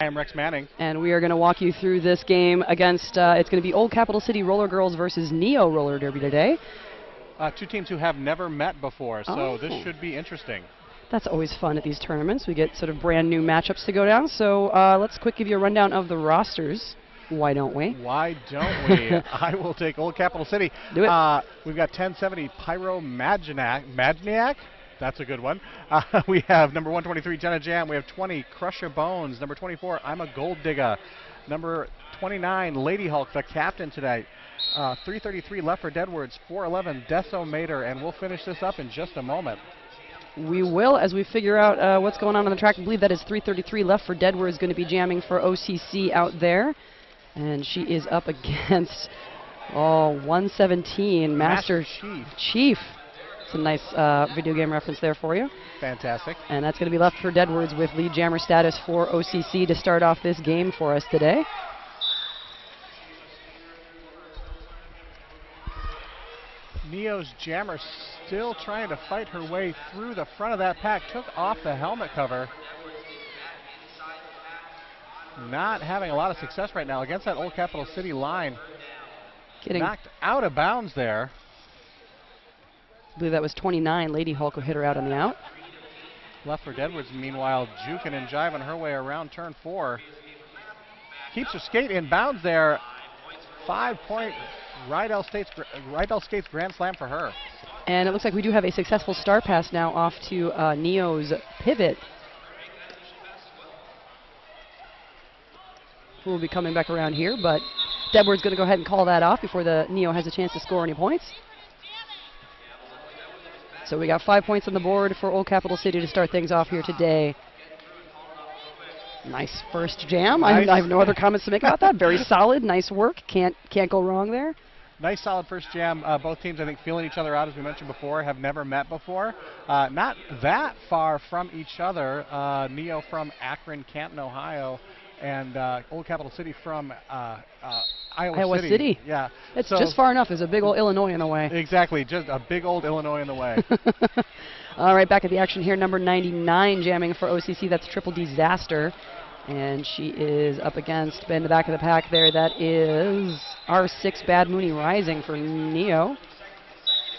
I am Rex Manning. And we are going to walk you through this game against, it's going to be Old Capital City Roller Girls versus Neo Roller Derby today. Two teams who have never met before, so this should be interesting. That's always fun at these tournaments. We get sort of brand new matchups to go down. So let's quick give you a rundown of the rosters. Why don't we? Why don't we? I will take Old Capital City. Do it. We've got 1070 Pyro Magniac. That's a good one. We have number 123 Jenna Jam. We have 20 Crusher Bones. Number 24 I'm a Gold Digger. Number 29 Lady Hulk, the captain today. 333 Lefford Edwards. 411 Decimator. And we'll finish this up in just a moment. We will, as we figure out what's going on the track. I believe that is 333 Lefford Edwards going to be jamming for OCC out there. And she is up against 117 Master Chief. It's a nice video game reference there for you. Fantastic. And that's going to be Lefford Edwards with lead jammer status for OCC to start off this game for us today. Neo's jammer still trying to fight her way through the front of that pack. Took off the helmet cover. Not having a lot of success right now against that Old Capital City line. Getting knocked out of bounds there. I believe that was 29. Lady Hulk who hit her out on the out. Lefford Edwards, meanwhile, juking and jiving her way around turn 4. Keeps her skate in bounds there. 5-point Rydell Skates Grand Slam for her. And it looks like we do have a successful star pass now off to Neo's pivot, who will be coming back around here, but Edwards going to go ahead and call that off before the Neo has a chance to score any points. So we got 5 points on the board for Old Capital City to start things off here today. Nice first jam. Nice. I have no other comments to make about that. Very solid, nice work. Can't go wrong there. Nice solid first jam. Both teams, I think, feeling each other out, as we mentioned before, have never met before. Not that far from each other. Neo from Akron, Canton, Ohio, and Old Capital City from Iowa City. Yeah. It's just far enough. There's a big old Illinois in the way. Exactly. Just a big old Illinois in the way. All right, back at the action here. Number 99 jamming for OCC. That's Triple Disaster. And she is up against, in the back of the pack there, that is R6 Bad Mooney Rising for Neo.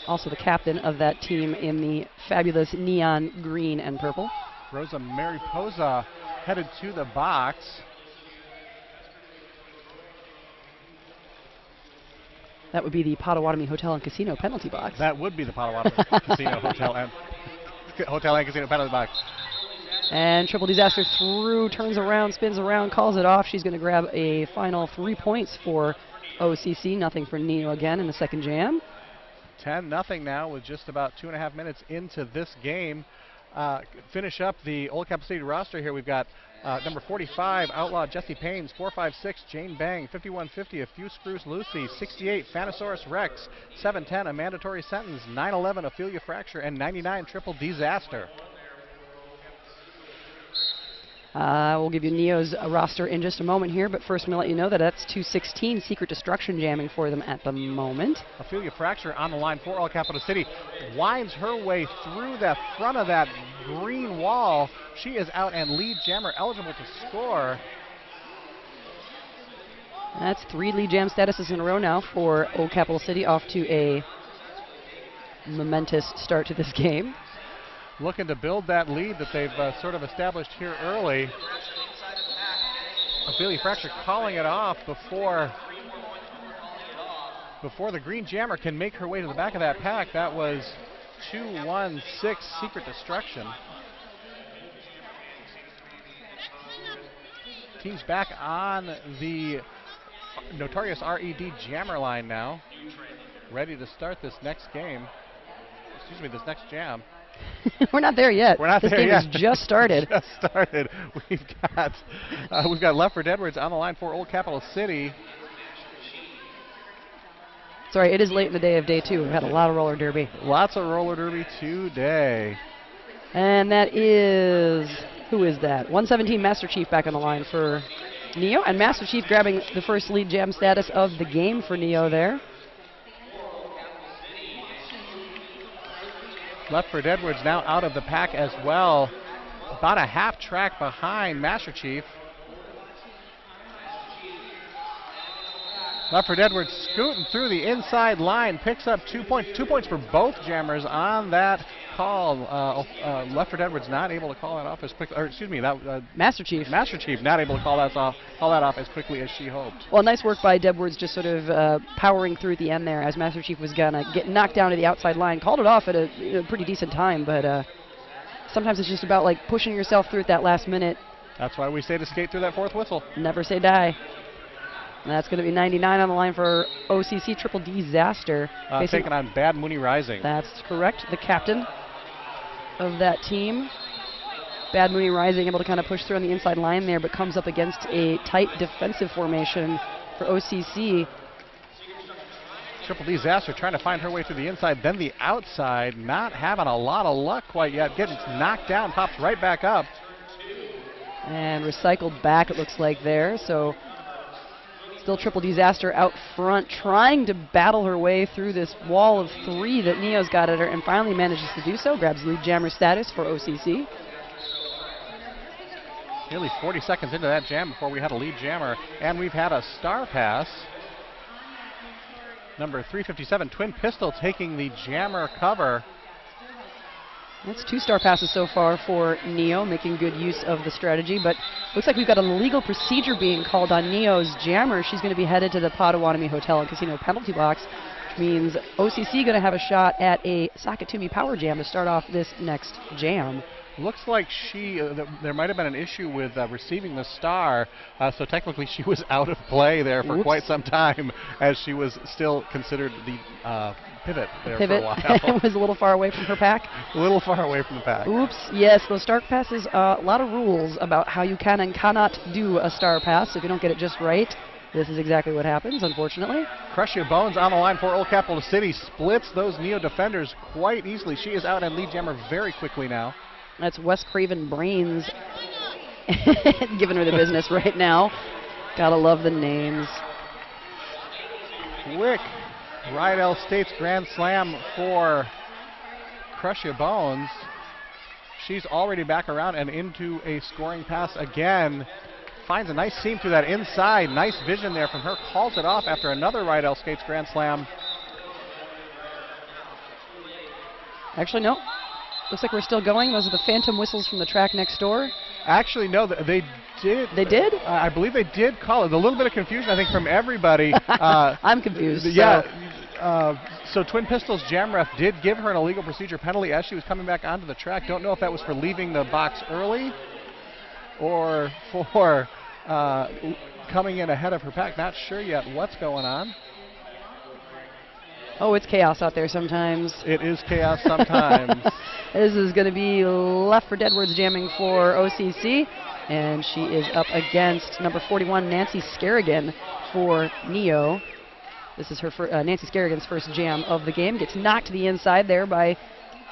Also the captain of that team in the fabulous neon green and purple. Rosa Mariposa headed to the box. That would be the Potawatomi Hotel and Casino penalty box. That would be the Potawatomi Casino Hotel and Casino penalty box. And Triple Disaster through, turns around, spins around, calls it off. She's going to grab a final 3 points for OCC. Nothing for Neo again in the second jam. 10-0 now with just about 2.5 minutes into this game. Finish up the Old Capital City roster here. We've got number 45, Outlaw Jesse Paynes, 456, Jane Bang, 5150, A Few Screws Lucy, 68, Phanosaurus Rex, 710, A Mandatory Sentence, 911, Ophelia Fracture, and 99, Triple Disaster. We'll give you Neo's roster in just a moment here, but first I'm going to let you know that that's 216 Secret Destruction jamming for them at the moment. Ophelia Fracture on the line for Old Capital City. Winds her way through the front of that green wall. She is out and lead jammer eligible to score. That's 3 lead jam statuses in a row now for Old Capital City, off to a momentous start to this game. Looking to build that lead that they've sort of established here early. Ophelia Fracture calling it off before the green jammer can make her way to the back of that pack. That was 216 Secret Destruction. Team's back on the Notorious RED jammer line now. Ready to start this next game. Excuse me, this next jam. We're not there yet. We're not this there game yet. has just started. Just started. We've got Lefford Edwards on the line for Old Capital City. Sorry, it is late in the day of day 2. We've had a lot of roller derby. Lots of roller derby today. And that is, who is that? 117 Master Chief back on the line for Neo. And Master Chief grabbing the first lead jam status of the game for Neo there. Lefford Edwards now out of the pack as well. About a half track behind Master Chief. Lefford Edwards scooting through the inside line, picks up 2 points. 2 points for both jammers on that call. Lefford Edwards not able to call that off as quickly, or excuse me, Master Chief not able to call that off as quickly as she hoped. Well, nice work by Edwards, just sort of powering through at the end there as Master Chief was gonna get knocked down to the outside line. Called it off at a pretty decent time, but sometimes it's just about like pushing yourself through at that last minute. That's why we say to skate through that fourth whistle. Never say die. And that's going to be 99 on the line for OCC Triple Disaster. Taking on Bad Mooney Rising. That's correct. The captain of that team. Bad Mooney Rising able to kind of push through on the inside line there, but comes up against a tight defensive formation for OCC. Triple Disaster trying to find her way through the inside, then the outside. Not having a lot of luck quite yet. Getting knocked down, pops right back up. And recycled back, it looks like there. So still Triple Disaster out front, trying to battle her way through this wall of 3 that Neo's got at her, and finally manages to do so. Grabs lead jammer status for OCC. Nearly 40 seconds into that jam before we had a lead jammer, and we've had a star pass. Number 357, Twin Pistol, taking the jammer cover. That's 2 star passes so far for Neo, making good use of the strategy, but looks like we've got an illegal procedure being called on Neo's jammer. She's going to be headed to the Potawatomi Hotel and Casino penalty box, which means OCC going to have a shot at a Sakatumi Power Jam to start off this next jam. Looks like there might have been an issue with receiving the star, so technically she was out of play there for quite some time, as she was still considered the pivot there for a while. Was a little far away from her pack. A little far away from the pack. Oops, yes, those star passes, a lot of rules about how you can and cannot do a star pass. If you don't get it just right, this is exactly what happens, unfortunately. Crush Your Bones on the line for Old Capital City, splits those Neo defenders quite easily. She is out and lead jammer very quickly now. That's Wes Craven Brains giving her the business right now. Gotta love the names. Quick Rydell State's Grand Slam for Crush Your Bones. She's already back around and into a scoring pass again. Finds a nice seam through that inside. Nice vision there from her. Calls it off after another Rydell State's Grand Slam. Actually, no. Looks like we're still going. Those are the phantom whistles from the track next door. Actually, no, they did. They did? I believe they did call it. A little bit of confusion, I think, from everybody. I'm confused. Yeah. So Twin Pistols jam ref did give her an illegal procedure penalty as she was coming back onto the track. Don't know if that was for leaving the box early or for coming in ahead of her pack. Not sure yet what's going on. Oh, it's chaos out there sometimes. It is chaos sometimes. This is going to be Lefford Edwards jamming for OCC, and she is up against number 41, Nancy Scarrigan for Neo. This is her Nancy Scarrigan's first jam of the game. Gets knocked to the inside there by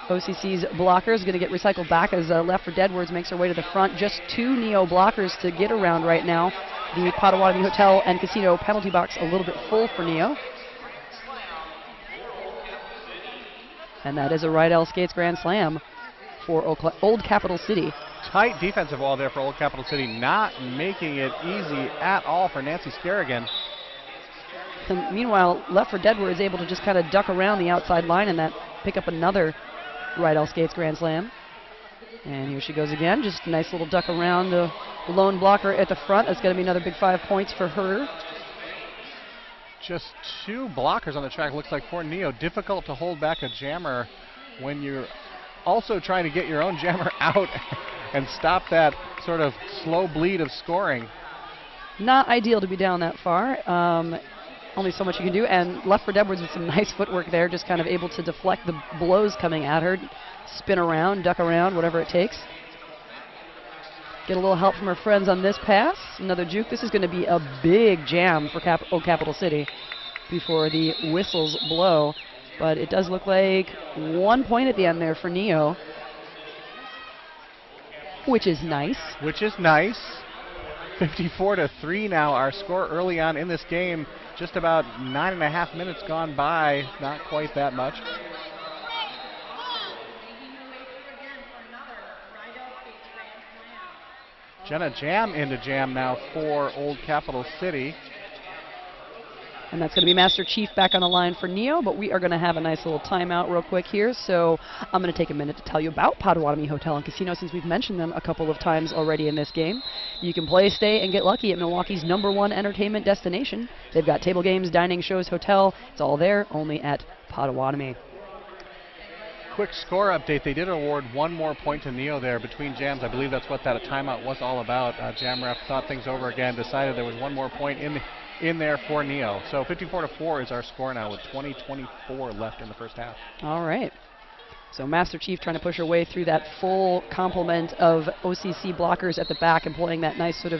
OCC's blockers. Going to get recycled back as Lefford Edwards makes her way to the front. Just 2 Neo blockers to get around right now. The Potawatomi Hotel and Casino penalty box a little bit full for Neo. And that is a Rydell Skates Grand Slam for Old Capital City. Tight defensive wall there for Old Capital City, not making it easy at all for Nancy Scarrigan. And meanwhile, Lefford Edwards is able to just kind of duck around the outside line and that pick up another Rydell Skates Grand Slam. And here she goes again, just a nice little duck around the lone blocker at the front. That's going to be another big 5 points for her. Just 2 blockers on the track, looks like, for Neo. Difficult to hold back a jammer when you're also trying to get your own jammer out and stop that sort of slow bleed of scoring. Not ideal to be down that far. Only so much you can do. And Lefford Edwards with some nice footwork there, just kind of able to deflect the blows coming at her, spin around, duck around, whatever it takes. Get a little help from her friends on this pass. Another juke. This is going to be a big jam for Old Capital City before the whistles blow. But it does look like 1 point at the end there for Neo, which is nice. 54-3 now our score early on in this game. Just about 9.5 minutes gone by. Not quite that much. Jenna Jam into jam now for Old Capital City. And that's going to be Master Chief back on the line for Neo, but we are going to have a nice little timeout real quick here. So I'm going to take a minute to tell you about Potawatomi Hotel and Casino, since we've mentioned them a couple of times already in this game. You can play, stay, and get lucky at Milwaukee's #1 entertainment destination. They've got table games, dining, shows, hotel. It's all there, only at Potawatomi. Quick score update. They did award one more point to Neo there between jams. I believe that's what that timeout was all about. Jam ref thought things over again, decided there was one more point in there for Neo. So 54-4 is our score now with 20-24 left in the first half. All right. So Master Chief trying to push her way through that full complement of OCC blockers at the back, employing that nice sort of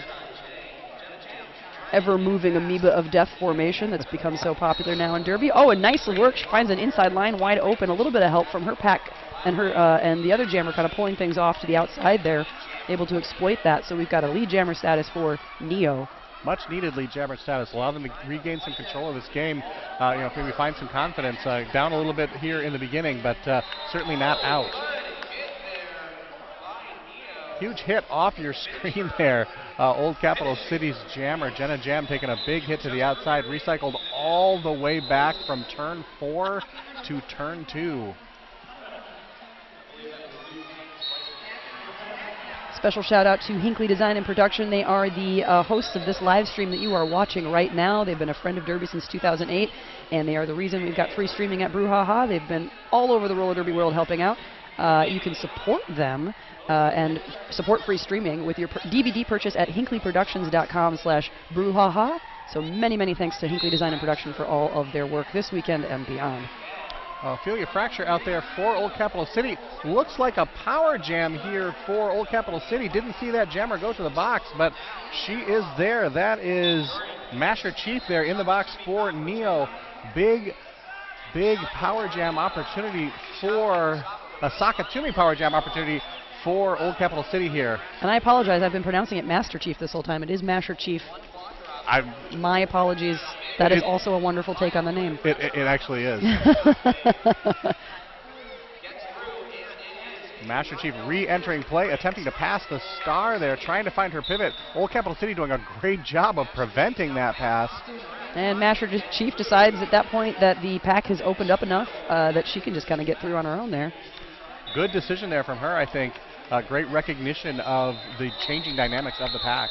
ever-moving amoeba of death formation that's become so popular now in Derby. Oh, and nice work. She finds an inside line wide open. A little bit of help from her pack and her and the other jammer kind of pulling things off to the outside there, able to exploit that. So we've got a lead jammer status for Neo. Much needed lead jammer status. Allow them to regain some control of this game. Maybe find some confidence. Down a little bit here in the beginning, but certainly not out. Huge hit off your screen there. Old Capital City's jammer, Jenna Jam, taking a big hit to the outside, recycled all the way back from turn 4 to turn 2. Special shout out to Hinckley Design and Production. They are the hosts of this live stream that you are watching right now. They've been a friend of Derby since 2008, and they are the reason we've got free streaming at Brouhaha. They've been all over the roller derby world helping out. You can support them and support free streaming with your DVD purchase at hinkleyproductions.com/brouhaha. So many thanks to Hinckley Design and Production for all of their work this weekend and beyond. Ophelia Fracture out there for Old Capital City. Looks like a power jam here for Old Capital City. Didn't see that jammer go to the box, but she is there. That is Masher Chief there in the box for Neo. Big power jam opportunity for a Sakatumi power jam opportunity for Old Capital City here. And I apologize, I've been pronouncing it Master Chief this whole time. It is Masher Chief. My apologies. That is also a wonderful take on the name. It actually is. Master Chief re-entering play, attempting to pass the star there, trying to find her pivot. Old Capital City doing a great job of preventing that pass. And Master Chief decides at that point that the pack has opened up enough that she can just kind of get through on her own there. Good decision there from her, I think. Great recognition of the changing dynamics of the pack.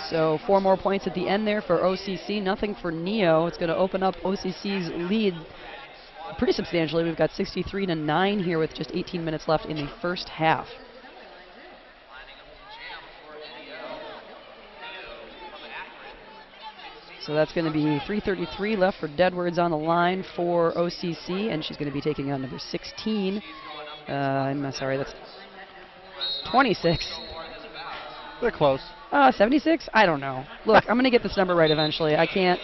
So 4 more points at the end there for OCC. Nothing for Neo. It's going to open up OCC's lead pretty substantially. We've got 63-9 here with just 18 minutes left in the first half. So that's going to be 3:33 left for Deadwards on the line for OCC, and she's going to be taking on number 16. I'm sorry, that's 26. They're close. 76? I don't know. Look, I'm going to get this number right eventually. I can't.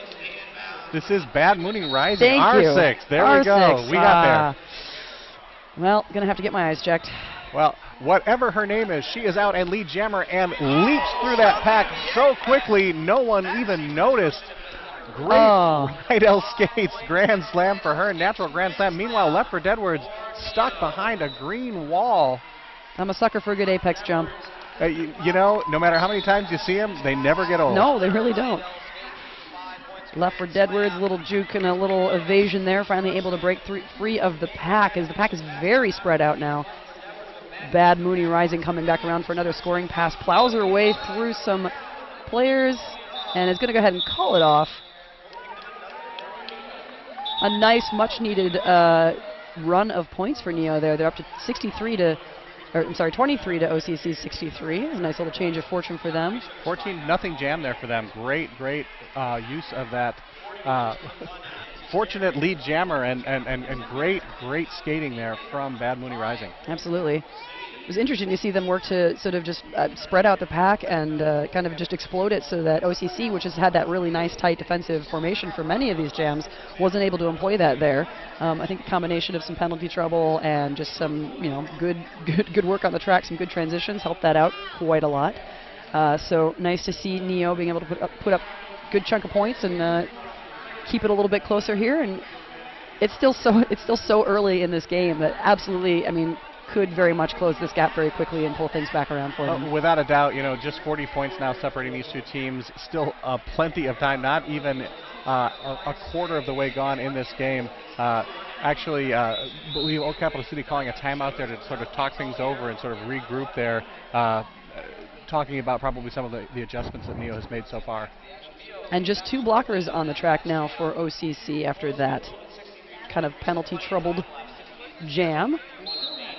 This is Bad Mooney Rising. Thank R6. You. There R6. We go. We got there. Well, going to have to get my eyes checked. Well, whatever her name is, she is out and lead jammer and leaps through that pack so quickly no one even noticed. Great right L skates. Grand slam for her. Natural grand slam. Meanwhile, left for Deadwards, stuck behind a green wall. I'm a sucker for a good apex jump. You know, no matter how many times you see them, they never get old. No, they really don't. Left for Deadwards, a little juke and a little evasion there. Finally able to break free of the pack, as the pack is very spread out now. Bad Mooney Rising coming back around for another scoring pass. Plows her way through some players and is going to go ahead and call it off. A nice, much-needed run of points for Neo there. They're up to 23 to OCC's 63. A nice little change of fortune for them. 14-0 jam there for them. Great use of that fortunate lead jammer and great skating there from Bad Mooney Rising. Absolutely. It was interesting to see them work to sort of just spread out the pack and kind of just explode it so that OCC, which has had that really nice tight defensive formation for many of these jams, wasn't able to employ that there. I think a combination of some penalty trouble and just some good work on the track, some good transitions helped that out quite a lot. So nice to see Neo being able to put up a good chunk of points and keep it a little bit closer here. And it's still so early in this game that absolutely, I mean, could very much close this gap very quickly and pull things back around for them. Without a doubt, just 40 points now separating these two teams. Still plenty of time, not even a quarter of the way gone in this game. Actually, believe Old Capital City calling a timeout there to sort of talk things over and sort of regroup there, talking about probably some of the adjustments that Neo has made so far. And just 2 blockers on the track now for OCC after that kind of penalty-troubled jam.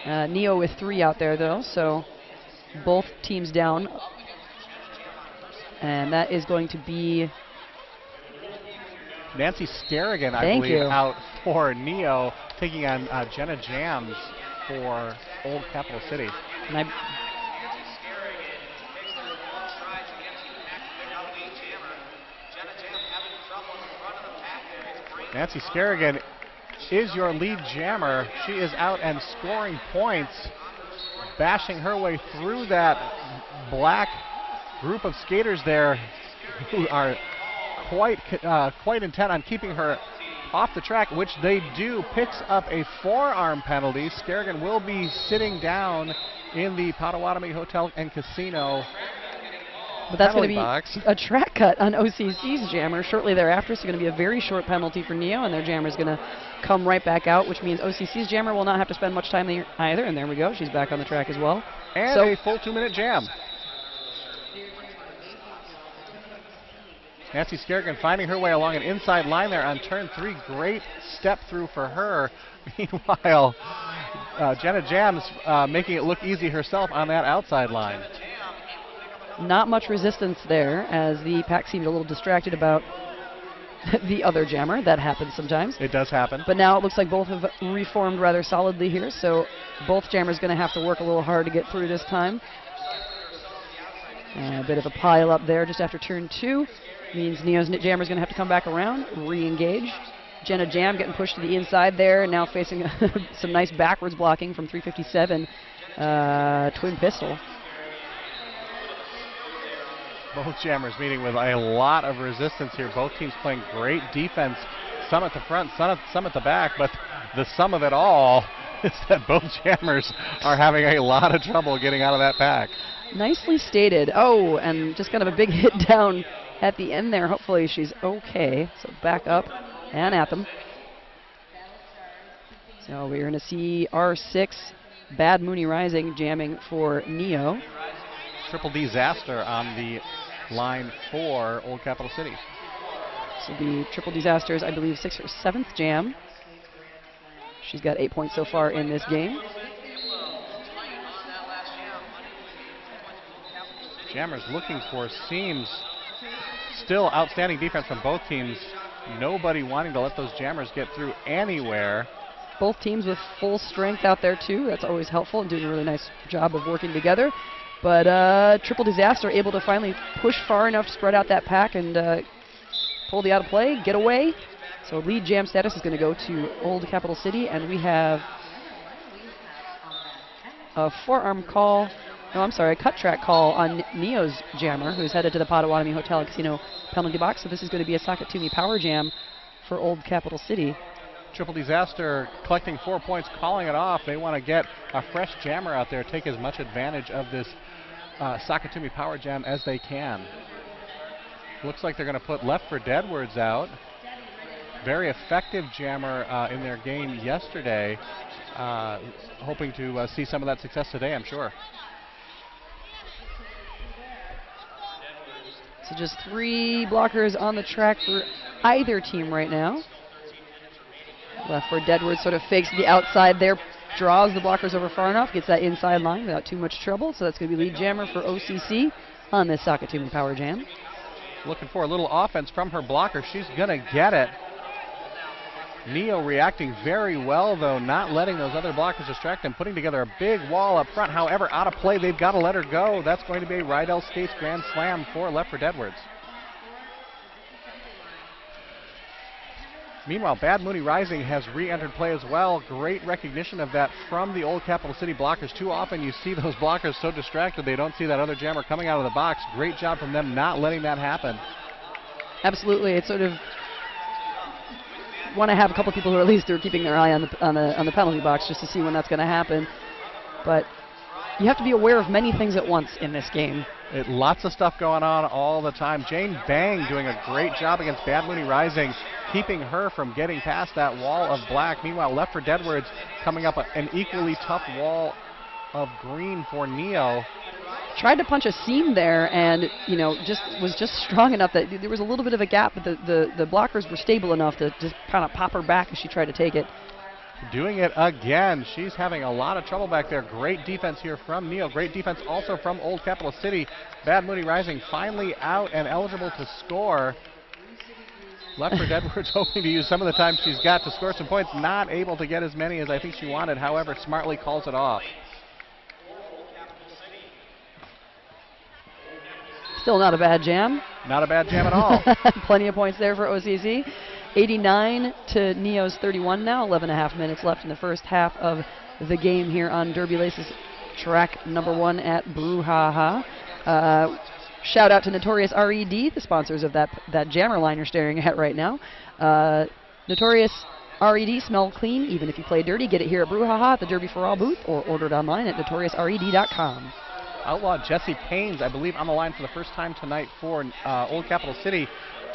Neo with 3 out there, though, so both teams down. And that is going to be Nancy Skerrigan, I believe, out for Neo, taking on Jenna Jams for Old Capital City. And Nancy Skerrigan is your lead jammer. She is out and scoring points, bashing her way through that black group of skaters there who are quite intent on keeping her off the track, which they do. Picks up a forearm penalty. Skerrigan will be sitting down in the Potawatomi Hotel and Casino. But that's going to be a track cut on OCC's jammer shortly thereafter. So going to be a very short penalty for Neo, and their jammer is going to come right back out, which means OCC's jammer will not have to spend much time there either. And there we go. She's back on the track as well. And a full 2-minute jam. Nancy Skerrigan finding her way along an inside line there on turn 3. Great step through for her. Meanwhile, Jenna Jams making it look easy herself on that outside line. Not much resistance there, as the pack seemed a little distracted about the other jammer. That happens sometimes. It does happen. But now it looks like both have reformed rather solidly here, so both jammers going to have to work a little hard to get through this time. And a bit of a pile up there just after turn 2. Means Neo's jammer is going to have to come back around, re-engage. Jenna Jam getting pushed to the inside there, and now facing some nice backwards blocking from 357 Twin Pistol. Both jammers meeting with a lot of resistance here. Both teams playing great defense. Some at the front, some at the back, but the sum of it all is that both jammers are having a lot of trouble getting out of that pack. Nicely stated. Oh, and just kind of a big hit down at the end there. Hopefully she's okay. So back up and at them. So we're going to see R6, Bad Mooney Rising, jamming for Neo. Triple Disaster on the line for Old Capital City. So the Triple Disasters, I believe, 6th or 7th jam. She's got 8 points so far in this game. Jammers looking for seams. Still outstanding defense from both teams. Nobody wanting to let those jammers get through anywhere. Both teams with full strength out there too. That's always helpful and doing a really nice job of working together. But Triple Disaster able to finally push far enough to spread out that pack and pull the out of play, get away. So lead jam status is going to go to Old Capital City, and we have a forearm call. No, I'm sorry, a cut track call on Neo's jammer, who's headed to the Potawatomi Hotel and Casino penalty box. So this is going to be a Sakatumi power jam for Old Capital City. Triple Disaster collecting 4 points, calling it off. They want to get a fresh jammer out there, take as much advantage of this Sakatumi power jam as they can. Looks like they're going to put Left for Deadwards out. Very effective jammer in their game yesterday. Hoping to see some of that success today, I'm sure. So just 3 blockers on the track for either team right now. Left for Deadwards sort of fakes the outside there, draws the blockers over far enough, gets that inside line without too much trouble. So that's going to be lead jammer for OCC on this Sakatumi power jam. Looking for a little offense from her blocker. She's going to get it. Neo reacting very well, though, not letting those other blockers distract them, putting together a big wall up front. However, out of play, they've got to let her go. That's going to be a Rydell Skates Grand Slam for Left for Deadwards. Meanwhile, Bad Mooney Rising has re-entered play as well. Great recognition of that from the Old Capital City blockers. Too often you see those blockers so distracted they don't see that other jammer coming out of the box. Great job from them not letting that happen. Absolutely. It's sort of want to have a couple people who at least are keeping their eye on the penalty box just to see when that's going to happen. but you have to be aware of many things at once in this game. Lots of stuff going on all the time. Jane Bang doing a great job against Bad Mooney Rising, keeping her from getting past that wall of black. Meanwhile, Lefford Edwards coming up an equally tough wall of green for Neo. Tried to punch a seam there, and was just strong enough that there was a little bit of a gap, but the blockers were stable enough to just kind of pop her back as she tried to take it. Doing it again. She's having a lot of trouble back there. Great defense here from Neo. Great defense also from Old Capital City. Bad Mooney Rising finally out and eligible to score. Lefford Edwards hoping to use some of the time she's got to score some points. Not able to get as many as I think she wanted. However, smartly calls it off. Still not a bad jam. Not a bad jam at all. Plenty of points there for OCC. 89 to Neo's 31 now. 11.5 minutes left in the first half of the game here on Derby Laces track number 1 at Brouhaha. Shout out to Notorious RED, the sponsors of that jammer line you're staring at right now. Notorious RED, smell clean even if you play dirty. Get it here at Brouhaha at the Derby for All booth or order it online at notoriousred.com. Outlaw Jesse Paynes, I believe, on the line for the first time tonight for Old Capital City,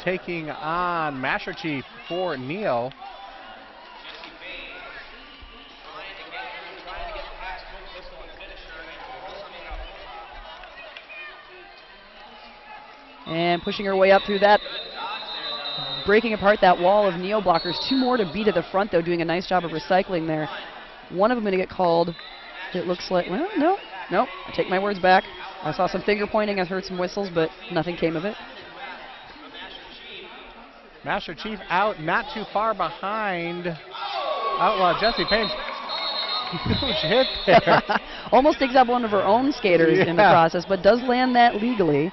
taking on Masher Chief for Neo. And pushing her way up through that, breaking apart that wall of Neo blockers. 2 more to beat at the front, though, doing a nice job of recycling there. One of them going to get called. It looks like, well, no, I take my words back. I saw some finger pointing, I heard some whistles, but nothing came of it. Master Chief out, not too far behind Outlaw Jesse Paynes. Huge hit there. Almost takes out one of her own skaters in the process, but does land that legally.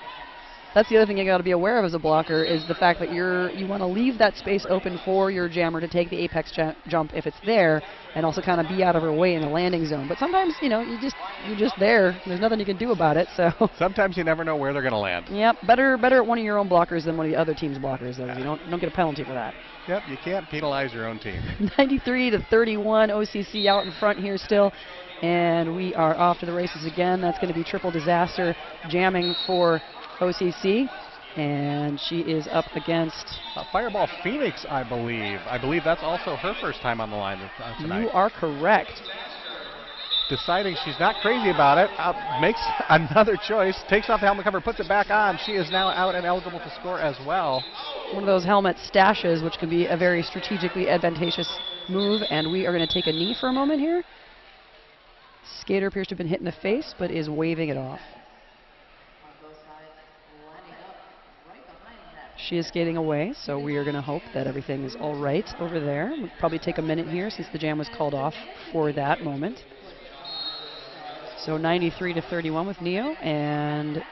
That's the other thing you got to be aware of as a blocker, is the fact that you want to leave that space open for your jammer to take the apex jump if it's there, and also kind of be out of her way in the landing zone. But sometimes, you're just there. There's nothing you can do about it. So sometimes you never know where they're going to land. Yep, better at one of your own blockers than one of the other team's blockers, though. You don't get a penalty for that. Yep, you can't penalize your own team. 93 to 31, OCC out in front here still. And we are off to the races again. That's going to be Triple Disaster jamming for OCC, and she is up against Fireball Phoenix, I believe. I believe that's also her first time on the line tonight. You are correct. Deciding she's not crazy about it, makes another choice, takes off the helmet cover, puts it back on. She is now out and eligible to score as well. One of those helmet stashes, which can be a very strategically advantageous move, and we are going to take a knee for a moment here. Skater appears to have been hit in the face, but is waving it off. She is skating away, so we are going to hope that everything is all right over there. We'll probably take a minute here since the jam was called off for that moment. So 93 to 31 with Neo, and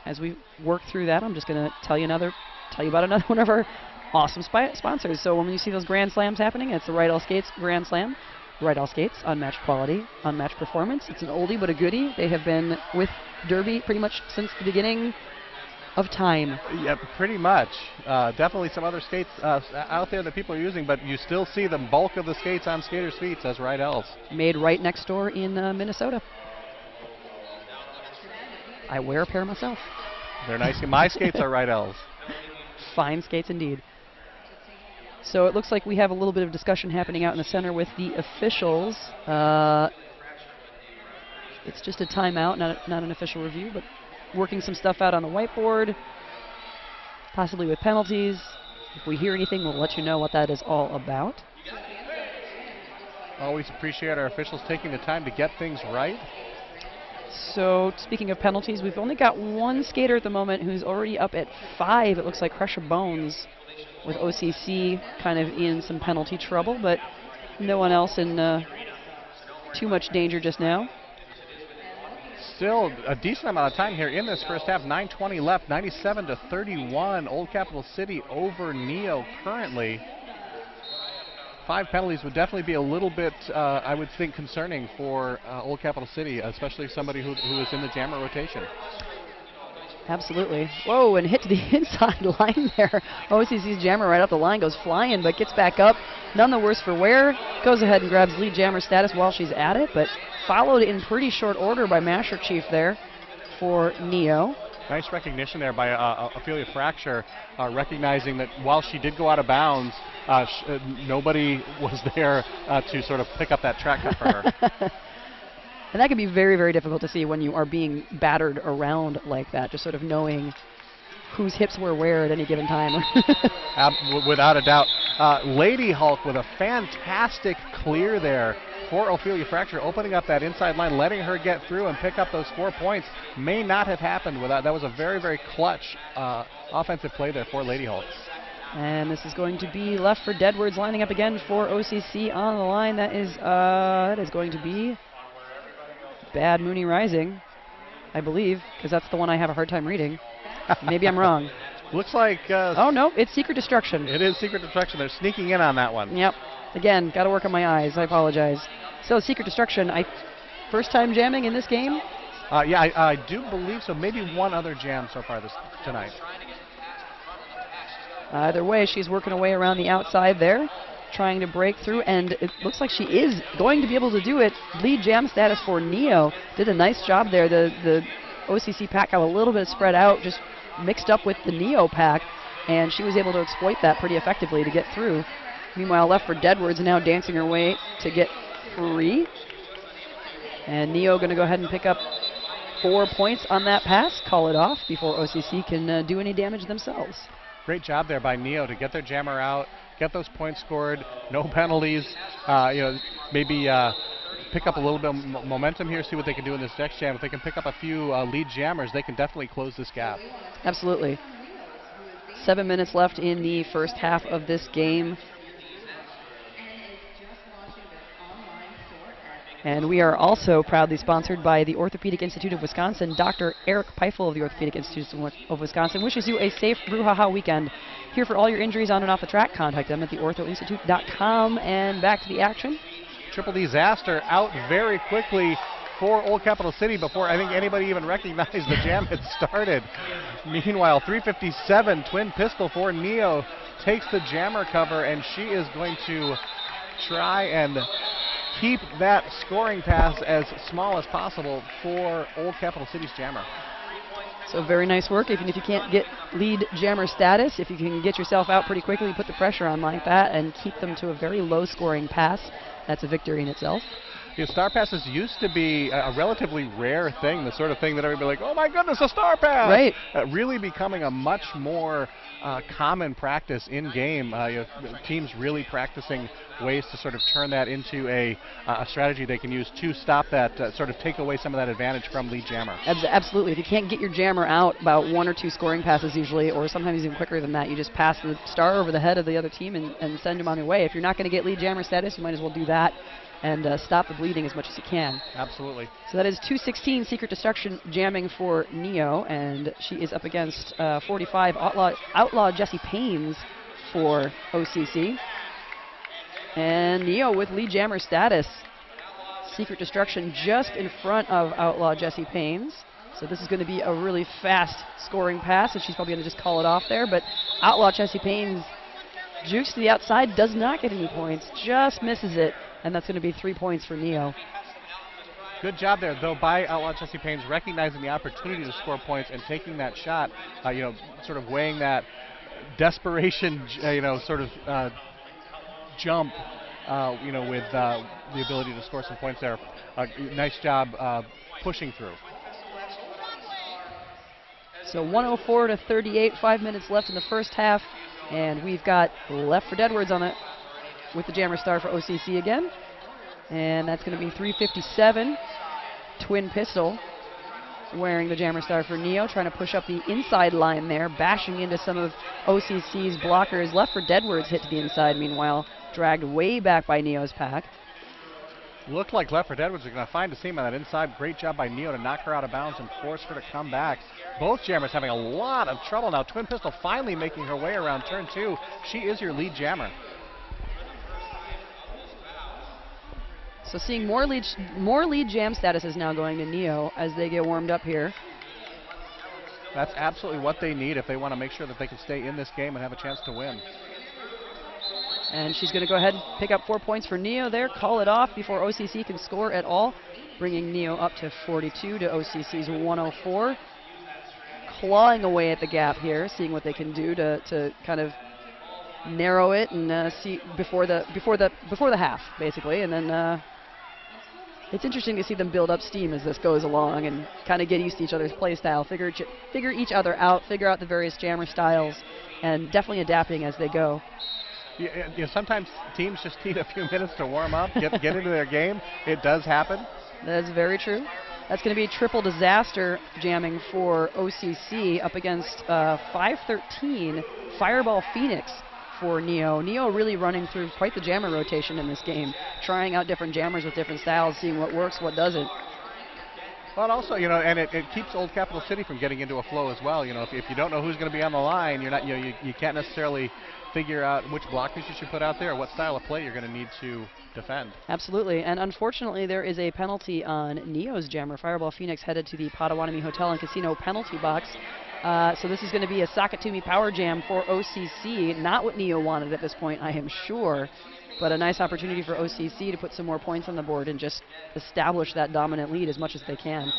as we work through that, I'm just going to tell you about another one of our awesome sponsors. So when you see those Grand Slams happening, it's the Rydell Skates Grand Slam. Rydell Skates, unmatched quality, unmatched performance. It's an oldie but a goodie. They have been with Derby pretty much since the beginning of time. Yep, pretty much. Definitely some other skates out there that people are using, but you still see the bulk of the skates on skaters' feet as Rydell's. Made right next door in Minnesota. I wear a pair myself. They're nice. My skates are Rydell's. Fine skates indeed. So it looks like we have a little bit of discussion happening out in the center with the officials. It's just a timeout, not an official review, but working some stuff out on the whiteboard, possibly with penalties. If we hear anything, we'll let you know what that is all about. Always appreciate our officials taking the time to get things right. So speaking of penalties, we've only got one skater at the moment who's already up at 5. It looks like Crusher Bones with OCC kind of in some penalty trouble, but no one else in too much danger just now. Still a decent amount of time here in this first half. 9:20 left, 97 to 31. Old Capital City over Neo currently. 5 penalties would definitely be a little bit, I would think, concerning for Old Capital City, especially somebody who is in the jammer rotation. Absolutely. Whoa, and hit to the inside line there. OCC's jammer right up the line, goes flying, but gets back up. None the worse for wear. Goes ahead and grabs lead jammer status while she's at it, but followed in pretty short order by Masher Chief there for Neo. Nice recognition there by Ophelia Fracture, recognizing that while she did go out of bounds, nobody was there to sort of pick up that track cut for her. And that can be very, very difficult to see when you are being battered around like that, just sort of knowing whose hips were where at any given time. Without a doubt. Lady Hulk with a fantastic clear there for Ophelia Fracture, opening up that inside line, letting her get through and pick up those 4 points. May not have happened without. That was a very, very clutch offensive play there for Lady Hulk. And this is going to be left for Deadwards, lining up again for OCC on the line. That is going to be Bad Mooney Rising, I believe, because that's the one I have a hard time reading. Maybe I'm wrong. Looks like... oh, no, it's Secret Destruction. It is Secret Destruction. They're sneaking in on that one. Yep. Again, got to work on my eyes. I apologize. So, Secret Destruction, first time jamming in this game? Yeah, I do believe so. Maybe one other jam so far tonight. Either way, she's working her way around the outside there, trying to break through, and it looks like she is going to be able to do it. Lead jam status for Neo. Did a nice job there. The OCC pack got a little bit spread out, just mixed up with the Neo pack, and she was able to exploit that pretty effectively to get through. Meanwhile, left for Deadwards, now dancing her way to get free. And Neo going to go ahead and pick up 4 points on that pass, call it off before OCC can do any damage themselves. Great job there by Neo to get their jammer out, get those points scored, no penalties. Maybe pick up a little bit of momentum here, see what they can do in this next jam. If they can pick up a few lead jammers, they can definitely close this gap. Absolutely. 7 minutes left in the first half of this game. And we are also proudly sponsored by the Orthopedic Institute of Wisconsin. Dr. Eric Peifel of the Orthopedic Institute of Wisconsin wishes you a safe brouhaha weekend. Here for all your injuries on and off the track, contact them at theorthoinstitute.com. And back to the action. Triple Disaster out very quickly for Old Capital City before I think anybody even recognized the jam had started. Meanwhile, 357 twin pistol for Neo takes the jammer cover, and she is going to try and keep that scoring pass as small as possible for Old Capital City's jammer. So very nice work. Even if you can't get lead jammer status, if you can get yourself out pretty quickly, put the pressure on like that, and keep them to a very low scoring pass, that's a victory in itself. Star passes used to be a relatively rare thing, the sort of thing that everybody like, oh my goodness, a star pass! Right. Really becoming a much more common practice in game. Teams really practicing ways to sort of turn that into a strategy they can use to stop that, sort of take away some of that advantage from lead jammer. Absolutely. If you can't get your jammer out, about 1 or 2 scoring passes usually, or sometimes even quicker than that, you just pass the star over the head of the other team and send them on their way. If you're not going to get lead jammer status, you might as well do that and stop the bleeding as much as you can. Absolutely. So that is 216 Secret Destruction jamming for Neo, and she is up against 45 Outlaw Jesse Paynes for OCC. And Neo with lead jammer status. Secret Destruction just in front of Outlaw Jesse Paynes. So this is going to be a really fast scoring pass, and she's probably going to just call it off there. But Outlaw Jesse Paynes jukes to the outside, does not get any points, just misses it. And that's going to be 3 points for Neo. Good job there, though, by Outlaw Jesse Paynes, recognizing the opportunity to score points and taking that shot, sort of weighing that desperation, sort of jump, with the ability to score some points there. Nice job pushing through. So 104 to 38, 5 minutes left in the first half, and we've got left for Deadwards on it with the jammer star for OCC again. And that's going to be 357 twin pistol wearing the jammer star for Neo, trying to push up the inside line there, bashing into some of OCC's blockers. Left for Deadwards hit to the inside, meanwhile dragged way back by Neo's pack. Looked like Left for Deadwards are going to find a seam on that inside. Great job by Neo to knock her out of bounds and force her to come back. Both jammers having a lot of trouble now. Twin pistol finally making her way around turn 2. She is your lead jammer. So seeing more lead jam status is now going to Neo as they get warmed up here. That's absolutely what they need if they want to make sure that they can stay in this game and have a chance to win. And she's going to go ahead and pick up 4 points for Neo there, call it off before OCC can score at all, bringing Neo up to 42 to OCC's 104. Clawing away at the gap here, seeing what they can do to kind of narrow it and see before the half, basically. And then it's interesting to see them build up steam as this goes along and kind of get used to each other's play style, figure each other out, figure out the various jammer styles, and definitely adapting as they go. Sometimes teams just need a few minutes to warm up, get into their game. It does happen. That is very true. That's going to be triple disaster jamming for OCC up against 513 Fireball Phoenix for Neo. Neo really running through quite the jammer rotation in this game, trying out different jammers with different styles, seeing what works, what doesn't. But also, and it keeps Old Capital City from getting into a flow as well. If you don't know who's going to be on the line, you can't necessarily figure out which blockers you should put out there or what style of play you're going to need to defend. Absolutely, and unfortunately there is a penalty on Neo's jammer. Fireball Phoenix headed to the Potawatomi Hotel and Casino penalty box. So this is going to be a Sakatumi power jam for OCC. Not what Neo wanted at this point, I am sure, but a nice opportunity for OCC to put some more points on the board and just establish that dominant lead as much as they can.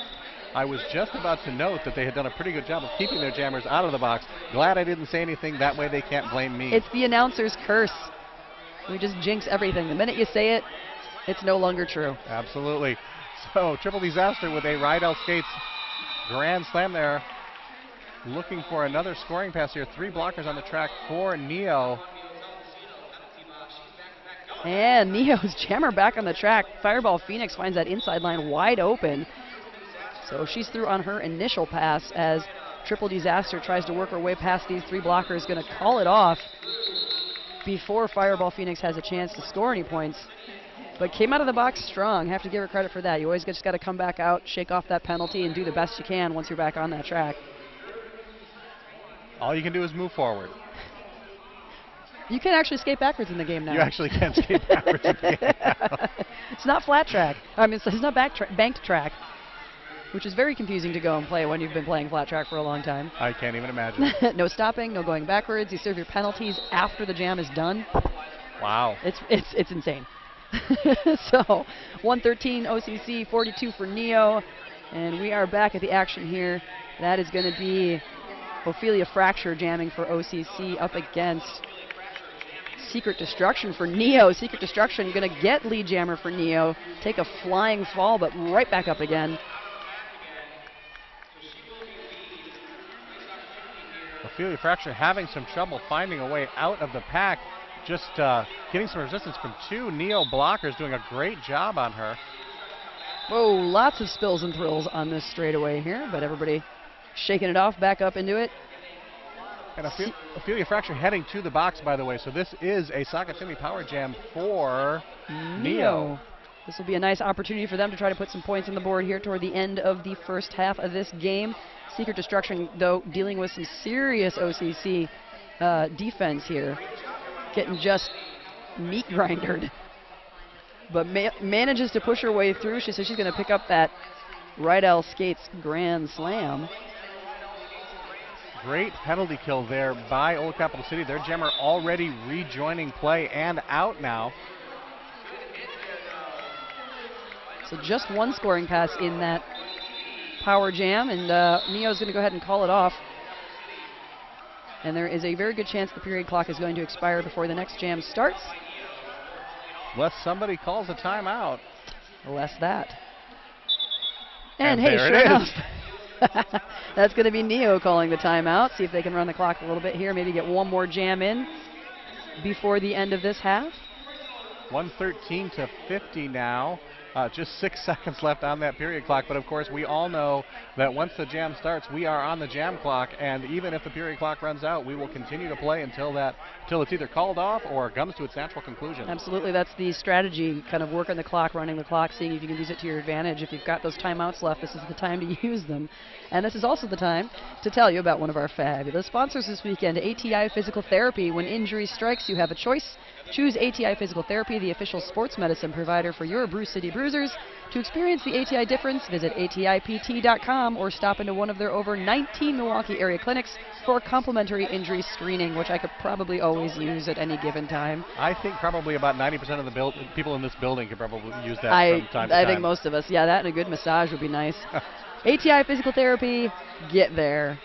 I was just about to note that they had done a pretty good job of keeping their jammers out of the box. Glad I didn't say anything. That way they can't blame me. It's the announcer's curse. We just jinx everything. The minute you say it, it's no longer true. Absolutely. So triple disaster with a Rydell Skates grand slam there. Looking for another scoring pass here. 3 blockers on the track for Neo. And Neo's jammer back on the track. Fireball Phoenix finds that inside line wide open. So she's through on her initial pass as triple disaster tries to work her way past these 3 blockers. Going to call it off before Fireball Phoenix has a chance to score any points. But came out of the box strong. Have to give her credit for that. You always just got to come back out, shake off that penalty, and do the best you can once you're back on that track. All you can do is move forward. You can actually skate backwards in the game now. You actually can skate backwards in the game now. It's not flat track. I mean, it's not banked track, which is very confusing to go and play when you've been playing flat track for a long time. I can't even imagine. No stopping, no going backwards. You serve your penalties after the jam is done. Wow. It's insane. So 113 OCC, 42 for Neo, and we are back at the action here. That is going to be Ophelia Fracture jamming for OCC up against Secret Destruction for Neo. Secret Destruction going to get lead jammer for Neo. Take a flying fall, but right back up again. Ophelia Fracture having some trouble finding a way out of the pack. Just getting some resistance from 2 Neo blockers, doing a great job on her. Whoa, lots of spills and thrills on this straightaway here, but everybody shaking it off, back up into it. And Ophelia Fracture heading to the box, by the way, so this is a Sakatumi power jam for Neo. This will be a nice opportunity for them to try to put some points on the board here toward the end of the first half of this game. Secret Destruction, though, dealing with some serious OCC defense here. Getting just meat grindered. But manages to push her way through. She says she's going to pick up that Rydell Skates grand slam. Great penalty kill there by Old Capital City. Their jammer already rejoining play and out now. So just 1 scoring pass in that power jam, and Neo's going to go ahead and call it off. And there is a very good chance the period clock is going to expire before the next jam starts. Unless somebody calls a timeout. Less that. And And hey, there sure it enough. is. That's going to be Neo calling the timeout. See if they can run the clock a little bit here. Maybe get 1 more jam in before the end of this half. 113 to 50 now. Just 6 seconds left on that period clock, but of course we all know that once the jam starts, we are on the jam clock, and even if the period clock runs out, we will continue to play until it's either called off or comes to its natural conclusion. Absolutely, that's the strategy, kind of working the clock, running the clock, seeing if you can use it to your advantage. If you've got those timeouts left, this is the time to use them. And this is also the time to tell you about one of our fabulous sponsors this weekend, ATI Physical Therapy. When injury strikes, you have a choice. Choose ATI Physical Therapy, the official sports medicine provider for your Brew City Bruisers. To experience the ATI difference, visit ATIPT.com or stop into one of their over 19 Milwaukee area clinics for complimentary injury screening, which I could probably always use at any given time. I think probably about 90% of the people in this building could probably use that from time to time. I think most of us, yeah, that and a good massage would be nice. ATI Physical Therapy, get there.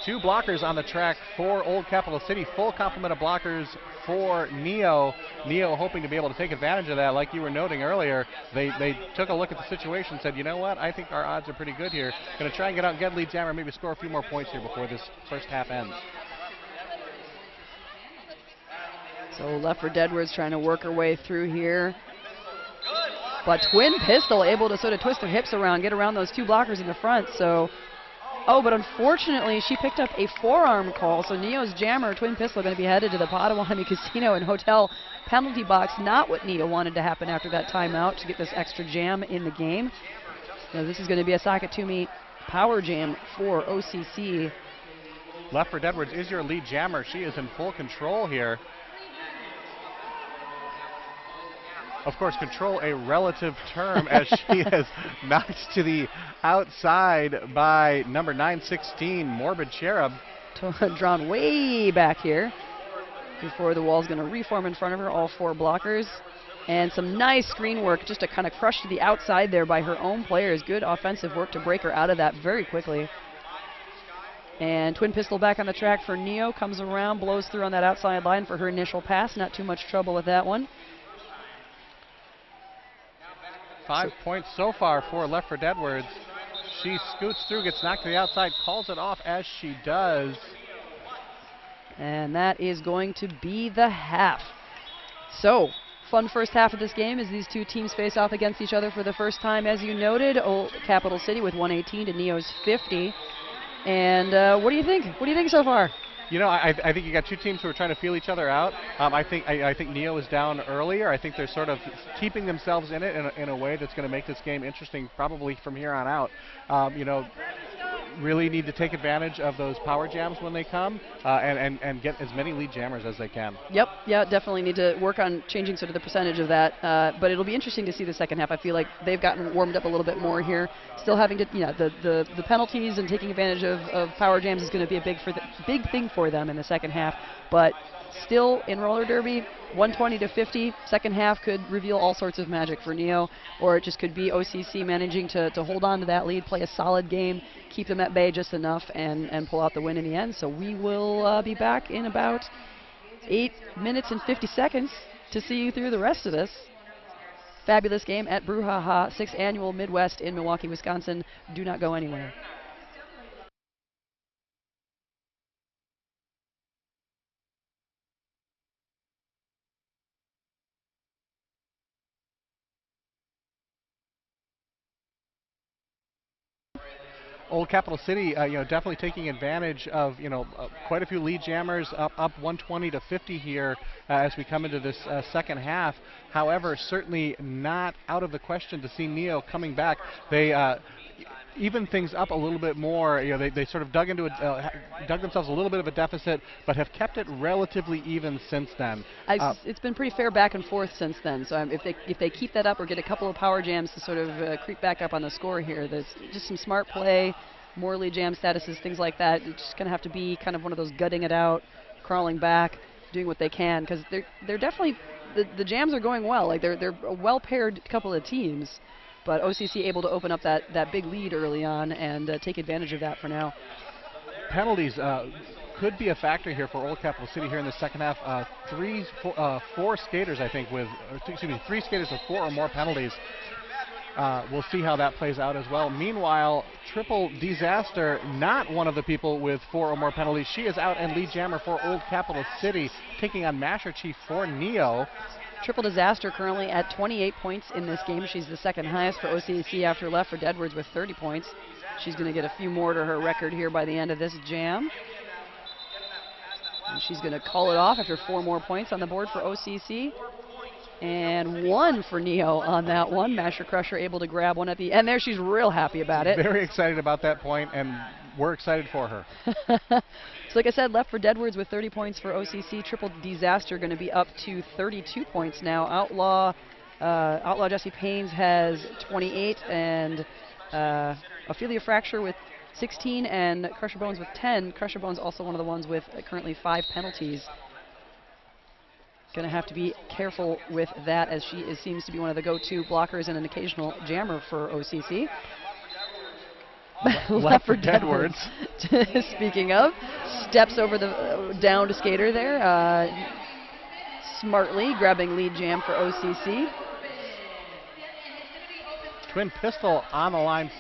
2 blockers on the track for Old Capital City. Full complement of blockers for Neo. Neo hoping to be able to take advantage of that. Like you were noting earlier, they took a look at the situation, said, you know what, I think our odds are pretty good here. Going to try and get out and get lead jammer, maybe score a few more points here before this first half ends. So Lefford Edwards trying to work her way through here. But Twin Pistol able to sort of twist her hips around, get around those 2 blockers in the front. So, but unfortunately she picked up a forearm call. So Neo's jammer, Twin Pistol, going to be headed to the Potawatomi Casino and Hotel penalty box. Not what Neo wanted to happen after that timeout to get this extra jam in the game. Now this is going to be a Sakatumi power jam for OCC. Lefford Edwards is your lead jammer. She is in full control here. Of course, control a relative term as she is knocked to the outside by number 916, Morbid Cherub. Drawn way back here before the wall's going to reform in front of her, all 4 blockers. And some nice screen work, just to kind of crush to the outside there by her own players. Good offensive work to break her out of that very quickly. And Twin Pistol back on the track for Neo, comes around, blows through on that outside line for her initial pass. Not too much trouble with that one. 5 points so far for Lefford Edwards. She scoots through, gets knocked to the outside, calls it off as she does. And that is going to be the half. So, fun first half of this game as these 2 teams face off against each other for the first time, as you noted. Old Capital City with 118 to Neo's 50. And what do you think? What do you think so far? You know, I think you got 2 teams who are trying to feel each other out. I think Neo is down earlier. I think they're sort of keeping themselves in it in a way that's going to make this game interesting probably from here on out. You know, really need to take advantage of those power jams when they come and get as many lead jammers as they can. Yep, yeah, definitely need to work on changing sort of the percentage of that. But it'll be interesting to see the second half. I feel like they've gotten warmed up a little bit more here. Still having to, the penalties and taking advantage of power jams is going to be a big thing for them in the second half. But still in roller derby, 120 to 50. Second half could reveal all sorts of magic for Neo, or it just could be OCC managing to hold on to that lead, play a solid game, keep them at bay just enough, and pull out the win in the end. So we will be back in about 8 minutes and 50 seconds to see you through the rest of this fabulous game at Brouhaha 6th Annual Midwest in Milwaukee, Wisconsin. Do not go anywhere. Old Capital City, definitely taking advantage of, quite a few lead jammers up 120 to 50 here as we come into this second half. However, certainly not out of the question to see Neo coming back. They even things up a little bit more. They sort of dug themselves a little bit of a deficit, but have kept it relatively even since then. It's been pretty fair back and forth since then. So if they keep that up or get a couple of power jams to sort of creep back up on the score here, there's just some smart play, more lead jam statuses, things like that. It's just going to have to be kind of one of those gutting it out, crawling back, doing what they can, because they're definitely the jams are going well. Like they're a well paired couple of teams. But OCC able to open up that big lead early on and take advantage of that for now. Penalties could be a factor here for Old Capital City here in the second half. 4 skaters, I think, 3 skaters with 4 or more penalties. We'll see how that plays out as well. Meanwhile, Triple Disaster, not one of the people with 4 or more penalties. She is out and lead jammer for Old Capital City, taking on Masher Chief for Neo. Triple Disaster currently at 28 points in this game. She's the second highest for OCC after Lefford Edwards with 30 points. She's going to get a few more to her record here by the end of this jam. And she's going to call it off after 4 more points on the board for OCC. And 1 for Neo on that one. Masher Crusher able to grab one at the end there. She's real happy about it. Very excited about that point, and we're excited for her. So like I said, left for Deadwards with 30 points for OCC. Triple Disaster going to be up to 32 points now. Outlaw Jesse Paynes has 28, and Ophelia Fracture with 16, and Crusher Bones with 10. Crusher Bones also one of the ones with currently 5 penalties. Going to have to be careful with that, as she seems to be one of the go-to blockers and an occasional jammer for OCC. Left for Deadwards. Speaking of, steps over the downed skater there, smartly grabbing lead jam for OCC. Twin Pistol on the line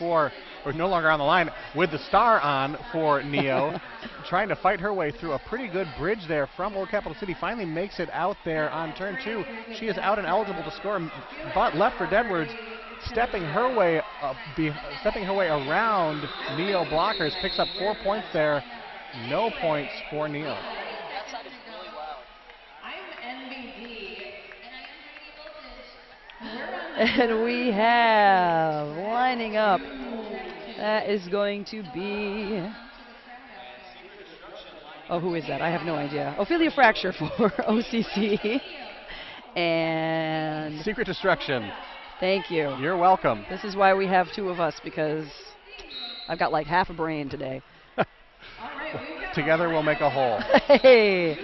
or no longer on the line, with the star on for Neo. Trying to fight her way through a pretty good bridge there from Old Capital City. Finally makes it out there on turn 2. She is out and eligible to score, but left for Deadwards, stepping her way around Neo blockers, picks up 4 points there. No points for Neo. That sounded really loud. And we have lining up. That is going to be. Oh, who is that? I have no idea. Ophelia Fracture for OCC. And. Secret Destruction. Thank you. You're welcome. This is why we have 2 of us, because I've got like half a brain today. Together we'll make a whole. Hey!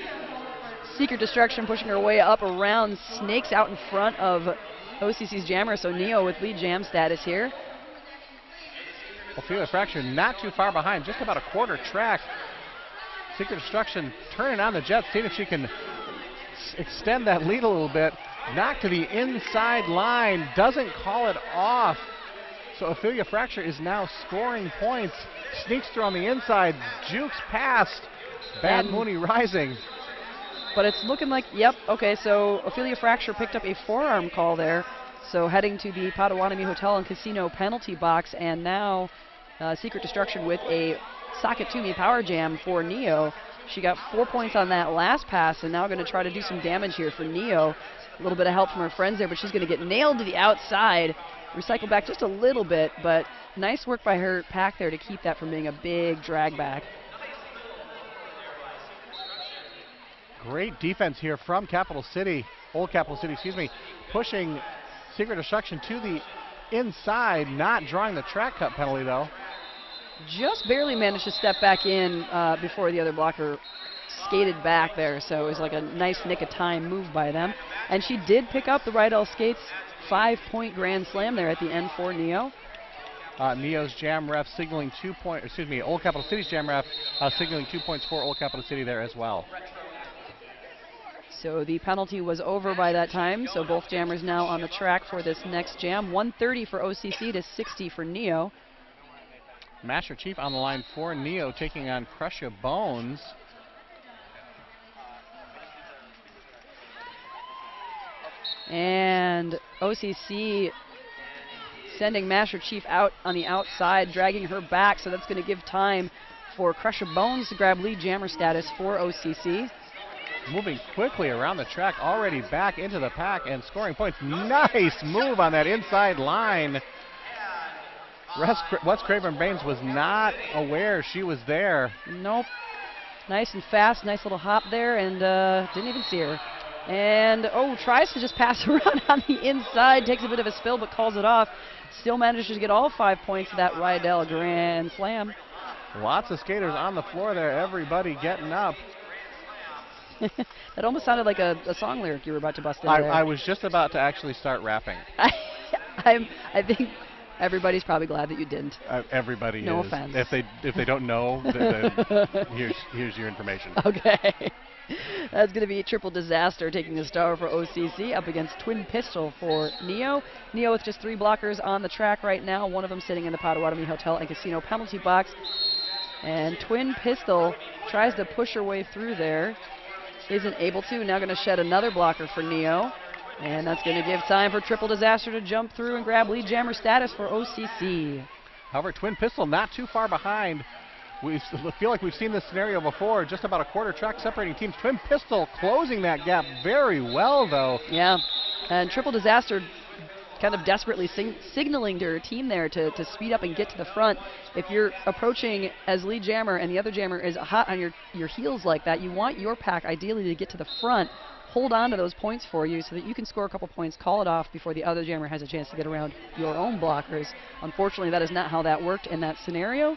Secret Destruction pushing her way up around, snakes out in front of OCC's jammer, so Neo with lead jam status here. Ophelia Fracture not too far behind, just about a quarter track. Secret Destruction turning on the jet, seeing if she can extend that lead a little bit. Knocked to the inside line, doesn't call it off. So Ophelia Fracture is now scoring points. Sneaks through on the inside, jukes past. Bad Mooney rising. But it's looking like, yep, okay, so Ophelia Fracture picked up a forearm call there. So heading to the Potawatomi Hotel and Casino penalty box, and now Secret Destruction with a Sakatumi power jam for Neo. She got 4 points on that last pass, and now going to try to do some damage here for Neo. A little bit of help from her friends there, but she's going to get nailed to the outside. Recycle back just a little bit, but nice work by her pack there to keep that from being a big drag back. Great defense here from Capital City, Old Capital City, excuse me, pushing Secret Destruction to the inside, not drawing the track cut penalty though. Just barely managed to step back in before the other blocker skated back there, so it was like a nice nick of time move by them. And she did pick up the Rydell Skates 5-point grand slam there at the end for Neo. Neo's jam ref signaling 2 points, excuse me, Old Capital City's jam ref signaling 2 points for Old Capital City there as well. So the penalty was over by that time, so both jammers now on the track for this next jam. 130 for OCC to 60 for Neo. Master Chief on the line for Neo, taking on Crusher Bones. And OCC sending Master Chief out on the outside, dragging her back, so that's going to give time for Crusher Bones to grab lead jammer status for OCC. Moving quickly around the track, already back into the pack and scoring points. Nice move on that inside line. Wes Craven Baines was not aware she was there. Nope. Nice and fast, nice little hop there, and didn't even see her. And, tries to just pass around on the inside, takes a bit of a spill, but calls it off. Still manages to get all 5 points of that Rydell grand slam. Lots of skaters on the floor there, everybody getting up. That almost sounded like a song lyric you were about to bust in there. I was just about to actually start rapping. I think everybody's probably glad that you didn't. Everybody no is. Offense. If they don't know, here's your information. Okay. That's going to be Triple Disaster taking the star for OCC up against Twin Pistol for Neo. Neo with just 3 blockers on the track right now, one of them sitting in the Potawatomi Hotel and Casino penalty box. And Twin Pistol tries to push her way through there. Isn't able to. Now going to shed another blocker for Neo. And that's going to give time for Triple Disaster to jump through and grab lead jammer status for OCC. However, Twin Pistol not too far behind. We feel like we've seen this scenario before. Just about a quarter track separating teams. Twin Pistol closing that gap very well, though. Yeah. And Triple Disaster kind of desperately signaling to her team there to speed up and get to the front. If you're approaching as lead jammer and the other jammer is hot on your heels like that, you want your pack ideally to get to the front, hold on to those points for you so that you can score a couple points, call it off before the other jammer has a chance to get around your own blockers. Unfortunately, that is not how that worked in that scenario.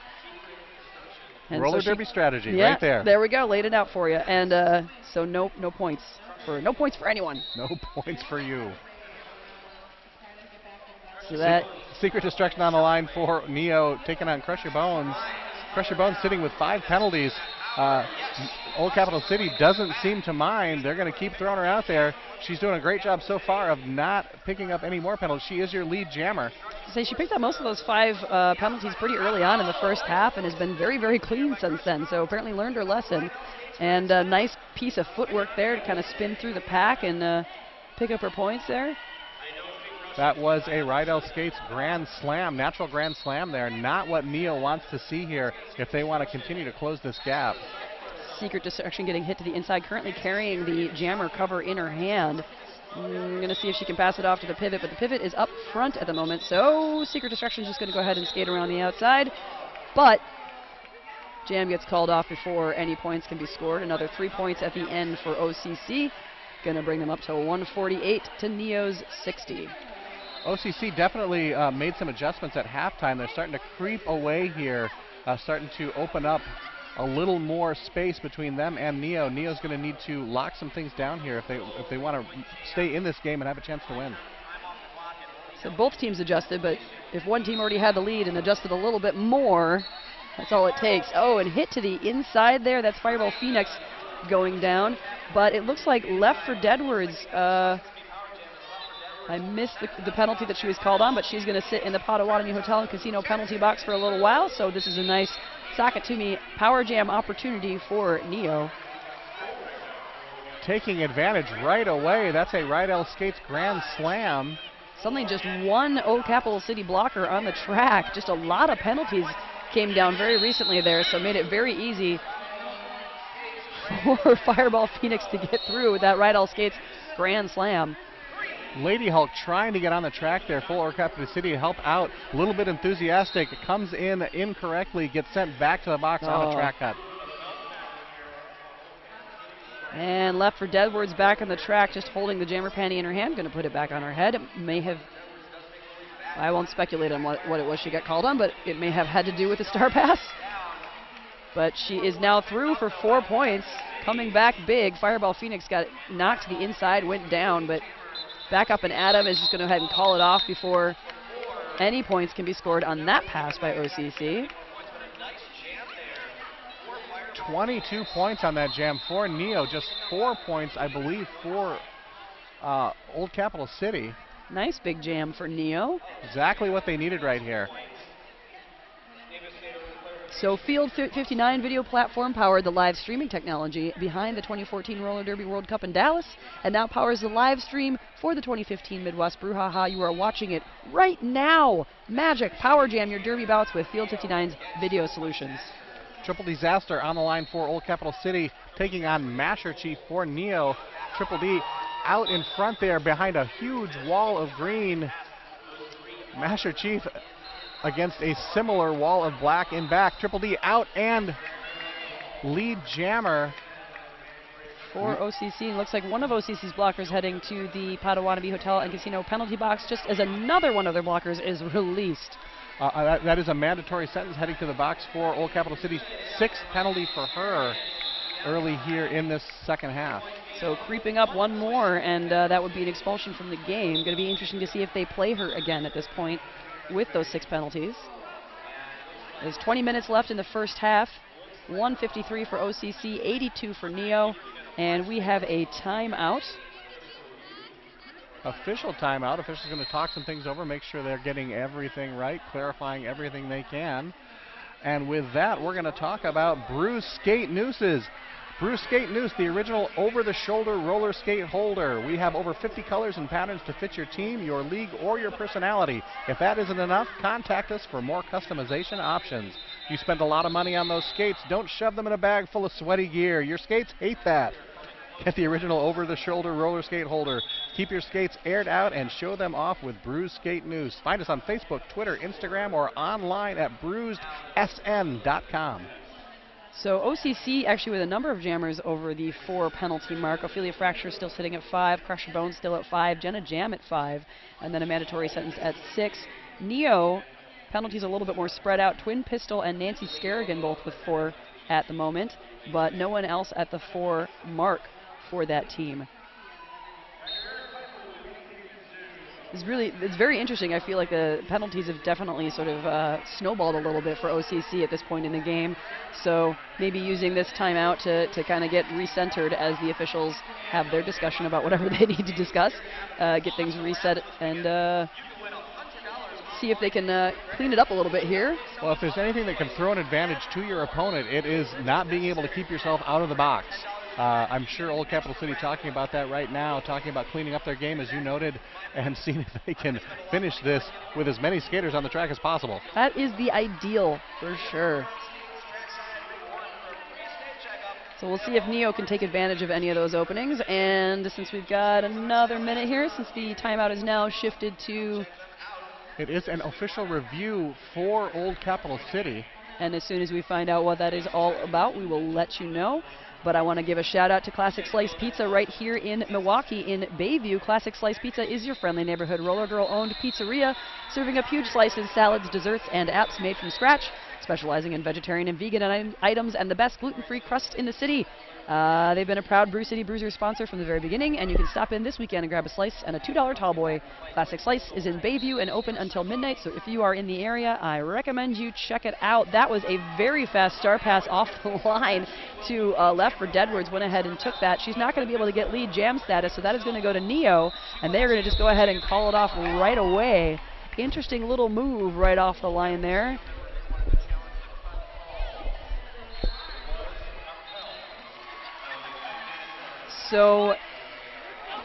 And Roller so derby strategy yeah, right there. There we go, laid it out for you. And so no points for anyone. No points for you. So that Secret Destruction on the line for Neo, taking on Crush Your Bones. Crush Your Bones sitting with 5 penalties. Old Capital City doesn't seem to mind. They're going to keep throwing her out there. She's doing a great job so far of not picking up any more penalties. She is your lead jammer. say she picked up most of those 5 penalties pretty early on in the first half and has been very, very clean since then. So apparently learned her lesson. And a nice piece of footwork there to kind of spin through the pack and pick up her points there. That was a Rydell Skates grand slam, natural grand slam there. Not what Neo wants to see here if they want to continue to close this gap. Secret Destruction getting hit to the inside, currently carrying the jammer cover in her hand. I'm going to see if she can pass it off to the pivot, but the pivot is up front at the moment, so Secret Destruction is just going to go ahead and skate around the outside. But jam gets called off before any points can be scored. Another 3 points at the end for OCC. Going to bring them up to 148 to Neo's 60. OCC definitely made some adjustments at halftime. They're starting to creep away here, starting to open up a little more space between them and Neo. Neo's going to need to lock some things down here if they want to stay in this game and have a chance to win. So both teams adjusted, but if one team already had the lead and adjusted a little bit more, that's all it takes. Oh, and hit to the inside there. That's Fireball Phoenix going down. But it looks like left for Deadwards. I missed the penalty that she was called on, but she's going to sit in the Potawatomi Hotel and Casino penalty box for a little while. So this is a nice Sakatumi Power Jam opportunity for Neo. Taking advantage right away. That's a Rydell Skates grand slam. Suddenly just one Old Capital City blocker on the track. Just a lot of penalties came down very recently there, so made it very easy for Fireball Phoenix to get through with that Rydell Skates grand slam. Lady Hulk trying to get on the track there for Old Capital City to help out. A little bit enthusiastic. Comes in incorrectly. Gets sent back to the box on a track cut. And left for Deadwards back on the track, just holding the jammer panty in her hand. Going to put it back on her head. It may have, I won't speculate on what it was she got called on, but it may have had to do with the star pass. But she is now through for 4 points. Coming back big. Fireball Phoenix got knocked to the inside, went down, but back up, and Adam is just going to go ahead and call it off before any points can be scored on that pass by OCC. 22 points on that jam for Neo. Just 4 points, I believe, for Old Capital City. Nice big jam for Neo. Exactly what they needed right here. So Field 59 video platform powered the live streaming technology behind the 2014 Roller Derby World Cup in Dallas and now powers the live stream for the 2015 Midwest Brouhaha. You are watching it right now. Magic Power Jam your derby bouts with Field 59's video solutions. Triple Disaster on the line for Old Capital City, taking on Masher Chief for Neo. Triple D out in front there behind a huge wall of green. Masher Chief against a similar wall of black in back. Triple D out and lead jammer for OCC. Looks like one of OCC's blockers heading to the Potawatomi Hotel and Casino penalty box just as another one of their blockers is released. That is a mandatory sentence heading to the box for Old Capital City. 6th penalty for her early here in this second half. So creeping up one more, and that would be an expulsion from the game. Going to be interesting to see if they play her again at this point with those 6 penalties. There's 20 minutes left in the first half. 153 for OCC, 82 for Neo, and we have a timeout. Official timeout. Officials going to talk some things over, make sure they're getting everything right, clarifying everything they can. And with that, we're going to talk about Bruce Skate Nooses. Bruce Skate Noose, the original over-the-shoulder roller skate holder. We have over 50 colors and patterns to fit your team, your league, or your personality. If that isn't enough, contact us for more customization options. You spend a lot of money on those skates. Don't shove them in a bag full of sweaty gear. Your skates hate that. Get the original over-the-shoulder roller skate holder. Keep your skates aired out and show them off with Bruised Skate News. Find us on Facebook, Twitter, Instagram, or online at bruisedsn.com. So OCC actually with a number of jammers over the 4 penalty mark. Ophelia Fracture still sitting at 5, Crusher Bone still at 5, Jenna Jam at 5, and then a mandatory sentence at 6. Neo, penalties a little bit more spread out. Twin Pistol and Nancy Scarrigan both with 4 at the moment, but no one else at the 4 mark for that team. It's very interesting. I feel like the penalties have definitely sort of snowballed a little bit for OCC at this point in the game. So maybe using this timeout to kind of get recentered as the officials have their discussion about whatever they need to discuss, get things reset and see if they can clean it up a little bit here. Well, if there's anything that can throw an advantage to your opponent, it is not being able to keep yourself out of the box. I'm sure Old Capital City talking about that right now, talking about cleaning up their game, as you noted, and seeing if they can finish this with as many skaters on the track as possible. That is the ideal, for sure. So we'll see if Neo can take advantage of any of those openings. And since we've got another minute here, since the timeout is now shifted to... It is an official review for Old Capital City. And as soon as we find out what that is all about, we will let you know. But I want to give a shout out to Classic Slice Pizza right here in Milwaukee in Bayview. Classic Slice Pizza is your friendly neighborhood Roller Girl owned pizzeria, serving up huge slices, salads, desserts, and apps made from scratch, specializing in vegetarian and vegan items and the best gluten-free crust in the city. They've been a proud Brew City Bruiser sponsor from the very beginning, and you can stop in this weekend and grab a slice and a $2 tall boy. Classic Slice is in Bayview and open until midnight, so if you are in the area, I recommend you check it out. That was a very fast star pass off the line to left for Deadwards, went ahead and took that. She's not going to be able to get lead jam status, so that is going to go to Neo, and they're going to just go ahead and call it off right away. Interesting little move right off the line there. So,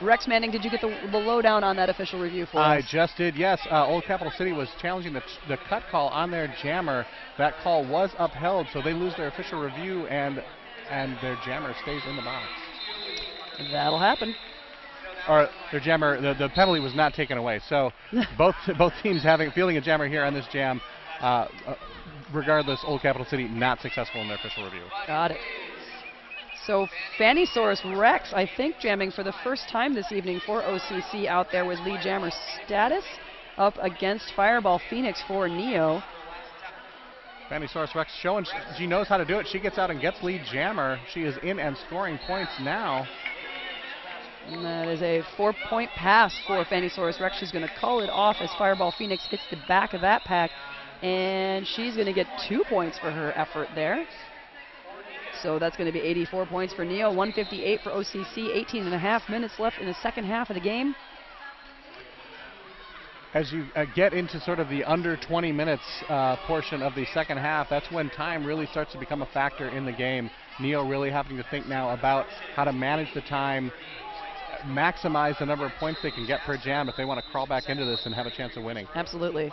Rex Manning, did you get the lowdown on that official review for us? I just did, yes. Old Capital City was challenging the cut call on their jammer. That call was upheld, so they lose their official review, and their jammer stays in the box. That'll happen. Or their jammer, the penalty was not taken away. So both teams fielding a jammer here on this jam. Regardless, Old Capital City not successful in their official review. Got it. So Fannysaurus Rex, I think, jamming for the first time this evening for OCC out there with lead jammer status up against Fireball Phoenix for Neo. Fannysaurus Rex showing she knows how to do it. She gets out and gets lead jammer. She is in and scoring points now. And that is a 4-point pass for Fannysaurus Rex. She's going to call it off as Fireball Phoenix hits the back of that pack. And she's going to get 2 points for her effort there. So that's going to be 84 points for Neo, 158 for OCC, 18 and a half minutes left in the second half of the game. As you get into sort of the under 20 minutes portion of the second half, that's when time really starts to become a factor in the game. Neo really having to think now about how to manage the time, maximize the number of points they can get per jam if they want to crawl back into this and have a chance of winning. Absolutely.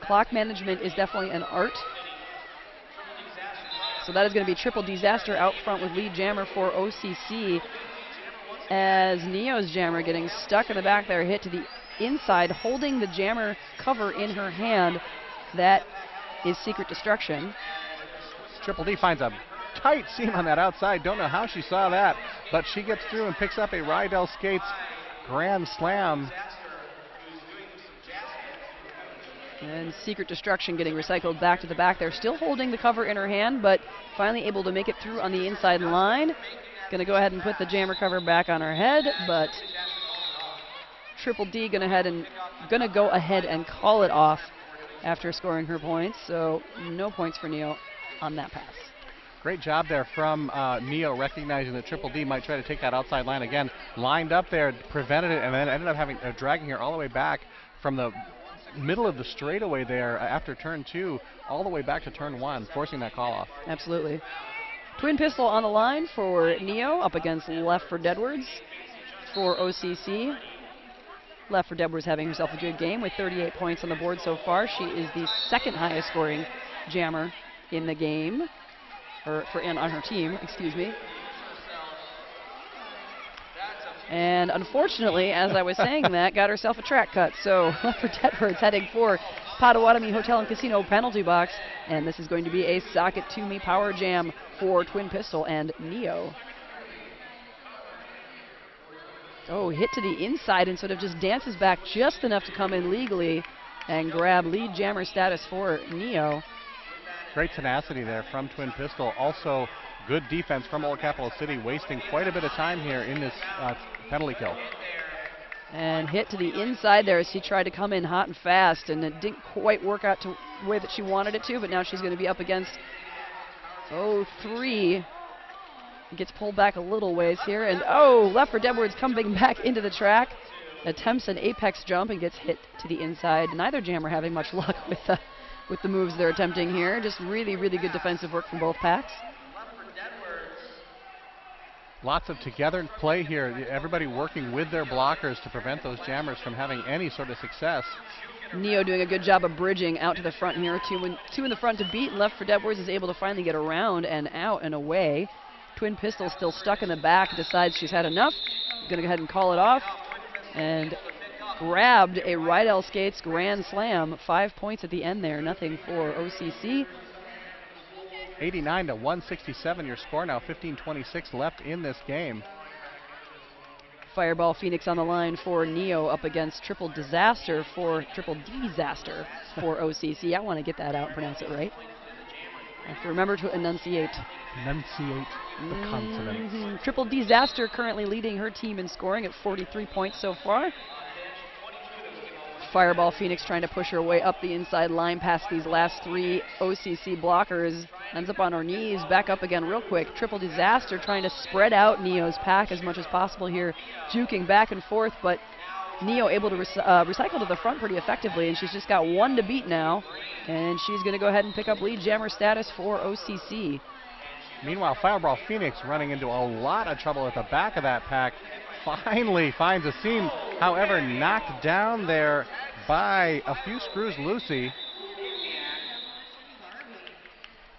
Clock management is definitely an art. So that is going to be Triple Disaster out front with lead jammer for OCC. As Neo's jammer getting stuck in the back there, hit to the inside, holding the jammer cover in her hand. That is Secret Destruction. Triple D finds a tight seam on that outside. Don't know how she saw that, but she gets through and picks up a Rydell Skates Grand Slam. And Secret Destruction getting recycled back to the back there, still holding the cover in her hand, but finally able to make it through on the inside line. Going to go ahead and put the jammer cover back on her head, but Triple D going to go ahead and call it off after scoring her points. So no points for Neo on that pass. Great job there from Neo, recognizing that Triple D might try to take that outside line again. Lined up there, prevented it, and then ended up dragging her all the way back from the middle of the straightaway there after turn 2 all the way back to turn 1, forcing that call off. Absolutely. Twin Pistol on the line for Neo up against Left for Deadwards for OCC. Left for Deadwards having herself a good game with 38 points on the board so far. She is the second highest scoring jammer in the game, or on her team, excuse me. And unfortunately, as I was saying that, got herself a track cut. So Lefford Edwards heading for Potawatomi Hotel and Casino penalty box. And this is going to be a socket to me power jam for Twin Pistol and Neo. Oh, hit to the inside and sort of just dances back just enough to come in legally and grab lead jammer status for Neo. Great tenacity there from Twin Pistol. Also, good defense from Old Capital City, wasting quite a bit of time here in this penalty kill. And hit to the inside there as he tried to come in hot and fast, and it didn't quite work out to the way that she wanted it to, but now she's going to be up against 3. Gets pulled back a little ways here, and Lefford Edwards coming back into the track. Attempts an apex jump and gets hit to the inside. Neither jammer having much luck with the moves they're attempting here. Just really, really good defensive work from both packs. Lots of together play here. Everybody working with their blockers to prevent those jammers from having any sort of success. Neo doing a good job of bridging out to the front here. Two in the front to beat, and Lefford Edwards is able to finally get around and out and away. Twin Pistol still stuck in the back, decides she's had enough. Going to go ahead and call it off. And grabbed a Rydell Skates Grand Slam. 5 points at the end there, nothing for OCC. 89 to 167 your score now, 15:26 left in this game. Fireball Phoenix on the line for Neo up against Triple Disaster for OCC. I want to get that out and pronounce it right. I have to remember to enunciate. Enunciate the consonants. Triple Disaster currently leading her team in scoring at 43 points so far. Fireball Phoenix trying to push her way up the inside line past these last 3 OCC blockers. Ends up on her knees, back up again real quick. Triple Disaster trying to spread out Neo's pack as much as possible here, juking back and forth, but Neo able to recycle to the front pretty effectively, and she's just got 1 to beat now, and she's going to go ahead and pick up lead jammer status for OCC. Meanwhile, Fireball Phoenix running into a lot of trouble at the back of that pack. Finally finds a seam, however, knocked down there by a few screws loosey.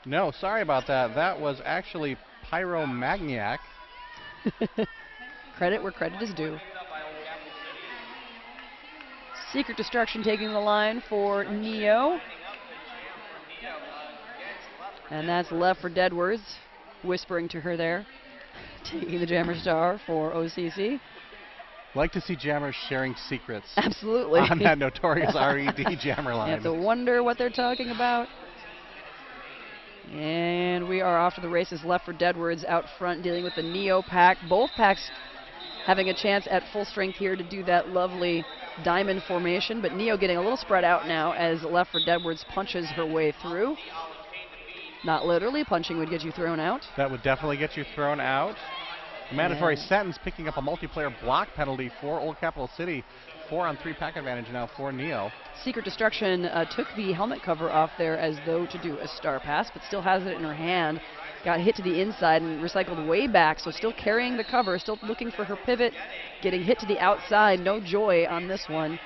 No, sorry about that. That was actually Pyromagniac. Credit where credit is due. Secret Destruction taking the line for Neo. And that's Lefford Edwards whispering to her there. Taking the jammer star for OCC. Like to see jammers sharing secrets. Absolutely. On that notorious RED jammer line. You have to wonder what they're talking about. And we are off to the races. Lefford Edwards out front dealing with the Neo pack. Both packs having a chance at full strength here to do that lovely diamond formation, but Neo getting a little spread out now as Lefford Edwards punches her way through. Not literally, punching would get you thrown out. That would definitely get you thrown out. A mandatory sentence picking up a multiplayer block penalty for Old Capital City. 4-on-3 pack advantage now for Neo. Secret Destruction took the helmet cover off there as though to do a star pass, but still has it in her hand. Got hit to the inside and recycled way back, so still carrying the cover, still looking for her pivot, getting hit to the outside. No joy on this one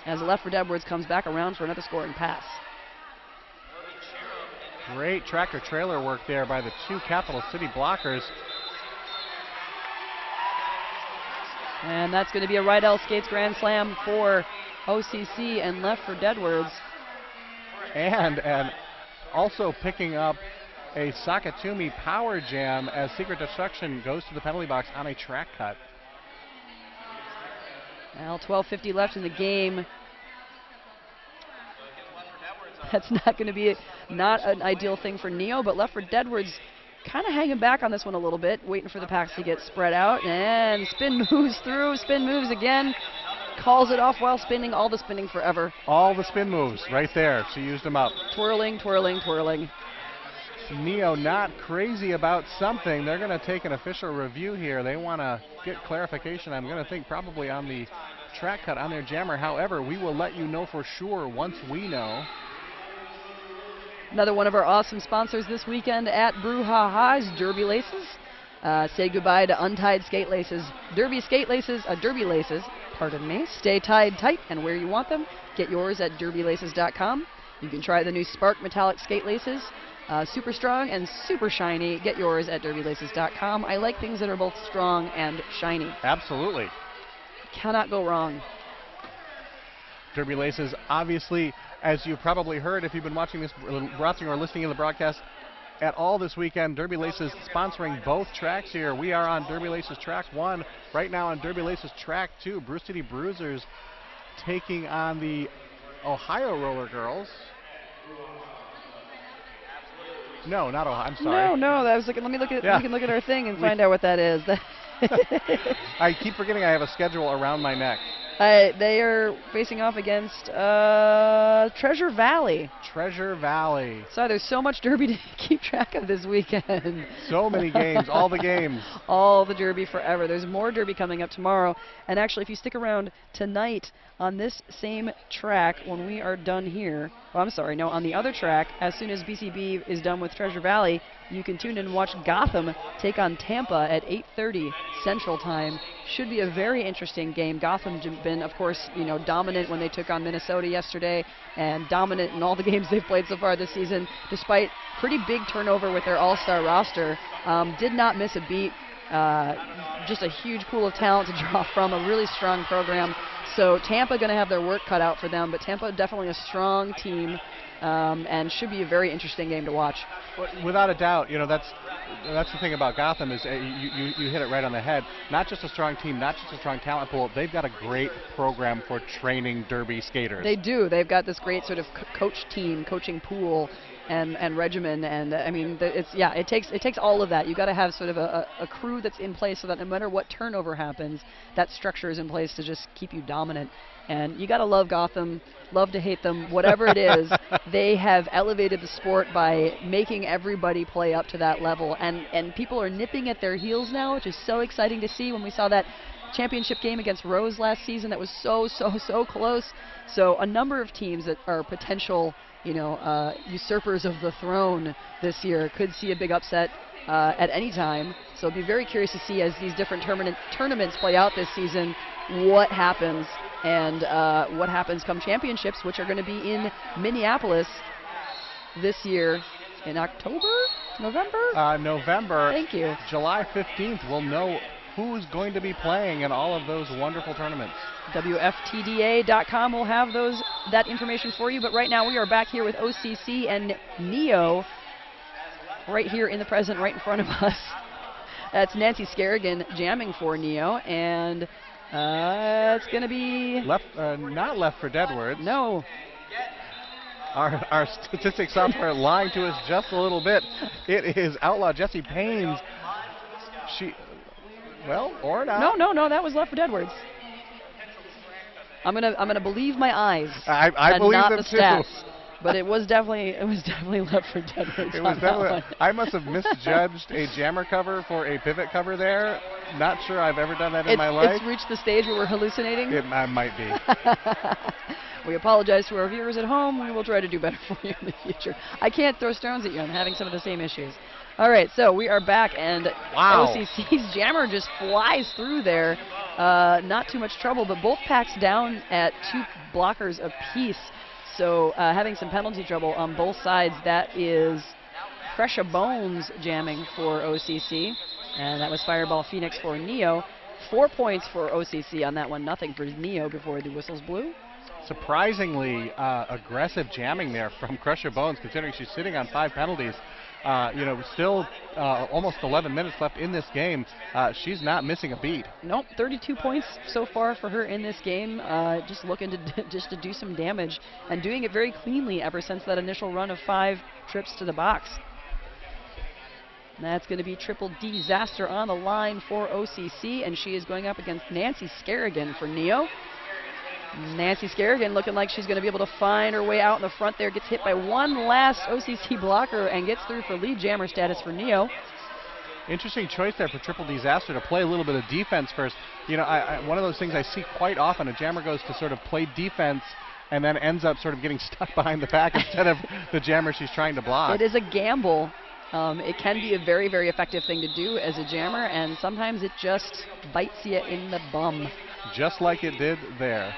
as Lefford Edwards comes back around for another scoring pass. Great tractor trailer work there by the 2 Capital City blockers. And that's going to be a Rydell Skates Grand Slam for OCC and Lefford Edwards. And also picking up a Sakatumi power jam as Secret Destruction goes to the penalty box on a track cut. Well, 12:50 left in the game. That's not going to be not an ideal thing for Neo, but Lefford Edwards kind of hanging back on this one a little bit, waiting for the packs to get spread out, and spin moves through, spin moves again, calls it off while spinning, all the spinning forever. All the spin moves right there. She used them up. Twirling, twirling, twirling. Neo not crazy about something. They're going to take an official review here. They want to get clarification. I'm going to think probably on the track cut on their jammer. However, we will let you know for sure once we know. Another one of our awesome sponsors this weekend at Brouhaha is Derby Laces. Say goodbye to untied skate laces. Derby laces, pardon me. Stay tied tight and where you want them. Get yours at derbylaces.com. You can try the new Spark metallic skate laces. Super strong and super shiny. Get yours at derbylaces.com. I like things that are both strong and shiny. Absolutely. Cannot go wrong. Derby Laces, obviously, as you probably heard if you've been watching or listening to the broadcast at all this weekend, Derby Laces sponsoring both tracks here. We are on Derby Laces Track 1. Right now on Derby Laces Track 2, Brew City Bruisers taking on the Ohio Roller Girls. No, not Ohio. I'm sorry. No, that was like, let me look at. Yeah. We can look at our thing and find out what that is. I keep forgetting I have a schedule around my neck. They are facing off against Treasure Valley. Treasure Valley. So there's so much Derby to keep track of this weekend. So many games, all the games. All the Derby forever. There's more Derby coming up tomorrow. And actually, if you stick around tonight on this same track when we are done here, on the other track, as soon as BCB is done with Treasure Valley, you can tune in and watch Gotham take on Tampa at 8:30 Central Time. Should be a very interesting game. Gotham been, of course, dominant when they took on Minnesota yesterday, and dominant in all the games they've played so far this season, despite pretty big turnover with their all-star roster. Did not miss a beat. Just a huge pool of talent to draw from, a really strong program. So Tampa going to have their work cut out for them, but Tampa definitely a strong team. And should be a very interesting game to watch. Without a doubt, that's the thing about Gotham is you hit it right on the head. Not just a strong team, not just a strong talent pool. They've got a great program for training Derby skaters. They do. They've got this great sort of coaching pool, and regimen, and I mean, it takes all of that. You got to have sort of a crew that's in place so that no matter what turnover happens, that structure is in place to just keep you dominant. And you got to love Gotham, love to hate them, whatever it is. They have elevated the sport by making everybody play up to that level, and people are nipping at their heels now, which is so exciting to see. When we saw that championship game against Rose last season, that was so close. So a number of teams that are potential, usurpers of the throne this year could see a big upset at any time. So I'll be very curious to see, as these different tournaments play out this season, what happens and what happens come championships, which are going to be in Minneapolis this year in November? November. Thank you. July 15th, we'll know who's going to be playing in all of those wonderful tournaments. WFTDA.com will have that information for you. But right now we are back here with OCC and Neo right here in the present, right in front of us. That's Nancy Scarrigan jamming for Neo, and it's going to be... Not Left for Dead Words. No. Our statistics software lying to us just a little bit. It is Outlaw Jesse Paynes. Or not. No, that was Left for Dead Words. I'm gonna believe my eyes. I and believe not them the too. stats. But it was definitely Left for Dead Words. It was definitely. I must have misjudged a jammer cover for a pivot cover there. Not sure I've ever done that in my life. It's reached the stage where we're hallucinating. It might be. We apologize to our viewers at home. We will try to do better for you in the future. I can't throw stones at you. I'm having some of the same issues. All right, so we are back, and wow. OCC's jammer just flies through there. Not too much trouble, but both packs down at 2 blockers apiece. So having some penalty trouble on both sides. That is Crescia Bones jamming for OCC, and that was Fireball Phoenix for Neo. 4 points for OCC on that one, nothing for Neo before the whistles blew. Surprisingly aggressive jamming there from Crescia Bones, considering she's sitting on 5 penalties. Still almost 11 minutes left in this game. She's not missing a beat. Nope, 32 points so far for her in this game. Just looking to do some damage, and doing it very cleanly ever since that initial run of 5 trips to the box. And that's going to be Triple Disaster on the line for OCC, and she is going up against Nancy Scarrigan for Neo. Nancy Scarrigan looking like she's going to be able to find her way out in the front there. Gets hit by one last OCC blocker and gets through for lead jammer status for Neo. Interesting choice there for Triple Disaster to play a little bit of defense first. One of those things I see quite often, a jammer goes to sort of play defense and then ends up sort of getting stuck behind the pack instead of the jammer she's trying to block. It is a gamble. It can be a very, very effective thing to do as a jammer, and sometimes it just bites you in the bum. Just like it did there.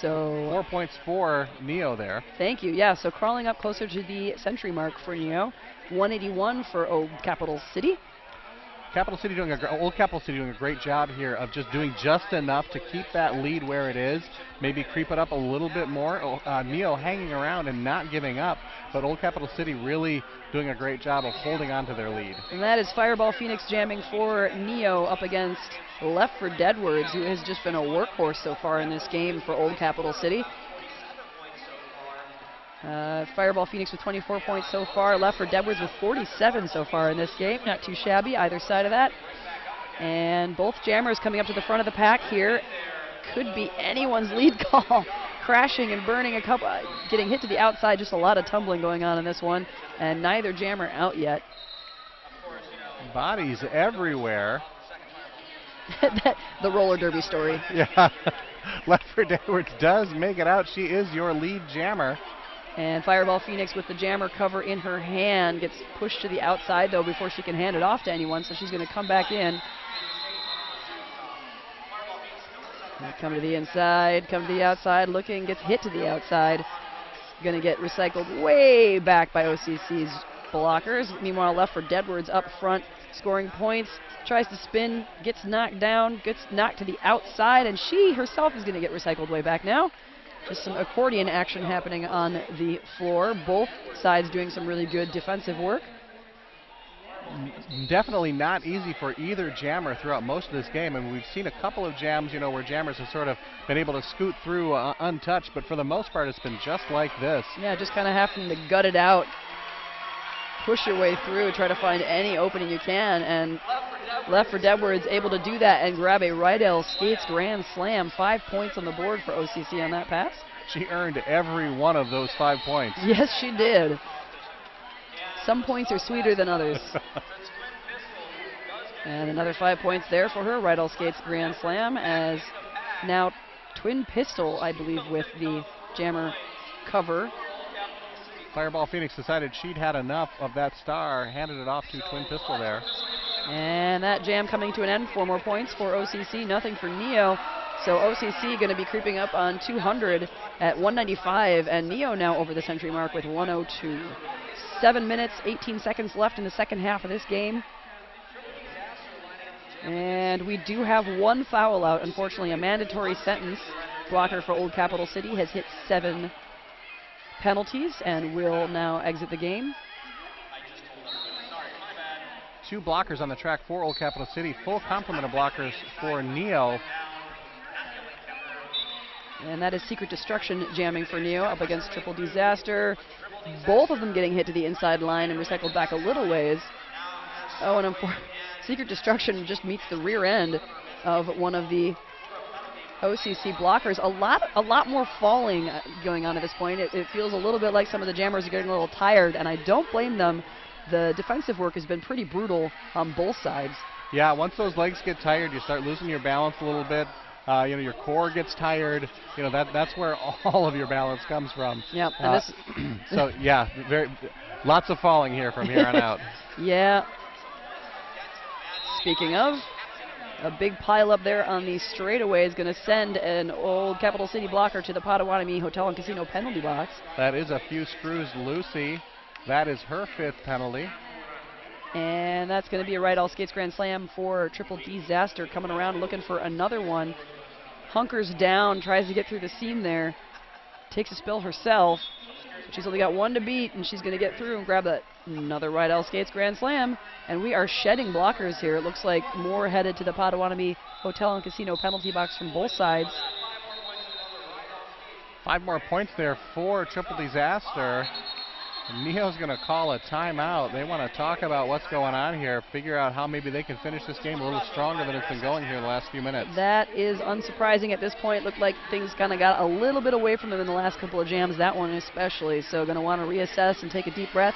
So 4 points for Neo there. thank you. Yeah, so crawling up closer to the century mark for Neo. 181 for Old Capital City. Old Capital City doing a great job here of just doing just enough to keep that lead where it is, maybe creep it up a little bit more. Neo hanging around and not giving up, but Old Capital City really doing a great job of holding on to their lead. And that is Fireball Phoenix jamming for Neo up against Lefford Edwards, who has just been a workhorse so far in this game for Old Capital City. Fireball Phoenix with 24 points so far. Lefford Edwards with 47 so far in this game. Not too shabby either side of that. And both jammers coming up to the front of the pack here. Could be anyone's lead call. Crashing and burning a couple, getting hit to the outside. Just a lot of tumbling going on in this one. And neither jammer out yet. Bodies everywhere. The roller derby story. Yeah. Lefford Edwards does make it out. She is your lead jammer. And Fireball Phoenix with the jammer cover in her hand gets pushed to the outside, though, before she can hand it off to anyone, so she's going to come back in. Come to the inside, come to the outside, looking, gets hit to the outside. Going to get recycled way back by OCC's blockers. Meanwhile, Lefford Edwards up front, scoring points, tries to spin, gets knocked down, gets knocked to the outside, and she herself is going to get recycled way back now. Just some accordion action happening on the floor. Both sides doing some really good defensive work. Definitely not easy for either jammer throughout most of this game, and we've seen a couple of jams, where jammers have sort of been able to scoot through untouched, but for the most part it's been just like this. Yeah, just kind of having to gut it out, push your way through, try to find any opening you can, and Lefford Edwards able to do that and grab a Rydell Skates Grand Slam. 5 points on the board for OCC on that pass. She earned every one of those 5 points. Yes, she did. Some points are sweeter than others. And another 5 points there for her. Rydell Skates Grand Slam, as now Twin Pistol, I believe, with the jammer cover. Fireball Phoenix decided she'd had enough of that star, handed it off to Twin Pistol there. And that jam coming to an end. 4 more points for OCC, nothing for Neo. So OCC going to be creeping up on 200 at 195, and Neo now over the century mark with 102. 7 minutes, 18 seconds left in the second half of this game. And we do have one foul out, unfortunately, a mandatory sentence. Blocker for Old Capital City has hit 7 penalties and will now exit the game. 2 blockers on the track for Old Capital City. Full complement of blockers for Neo. And that is Secret Destruction jamming for Neo up against Triple Disaster. Both of them getting hit to the inside line and recycled back a little ways. Oh, and Secret Destruction just meets the rear end of one of the OCC blockers. A lot more falling going on at this point. It feels a little bit like some of the jammers are getting a little tired, and I don't blame them. The defensive work has been pretty brutal on both sides. Yeah, once those legs get tired, you start losing your balance a little bit. Your core gets tired. That's where all of your balance comes from. Yep. And so yeah, lots of falling here from here on out. Yeah. Speaking of, a big pile up there on the straightaway is going to send an Old Capital City blocker to the Potawatomi Hotel and Casino penalty box. That is a few screws Lucy. That is her 5th penalty. And that's going to be a Rydell Skates Grand Slam for Triple Disaster, coming around looking for another one. Hunkers down, tries to get through the seam there. Takes a spill herself. She's only got 1 to beat, and she's going to get through and grab that. Another Rydell Skates Grand Slam. And we are shedding blockers here. It looks like more headed to the Potawatomi Hotel and Casino penalty box from both sides. 5 more points there for Triple Disaster. Neo's going to call a timeout. They want to talk about what's going on here, figure out how maybe they can finish this game a little stronger than it's been going here the last few minutes. That is unsurprising at this point. Looked like things kind of got a little bit away from them in the last couple of jams, that one especially. So going to want to reassess and take a deep breath,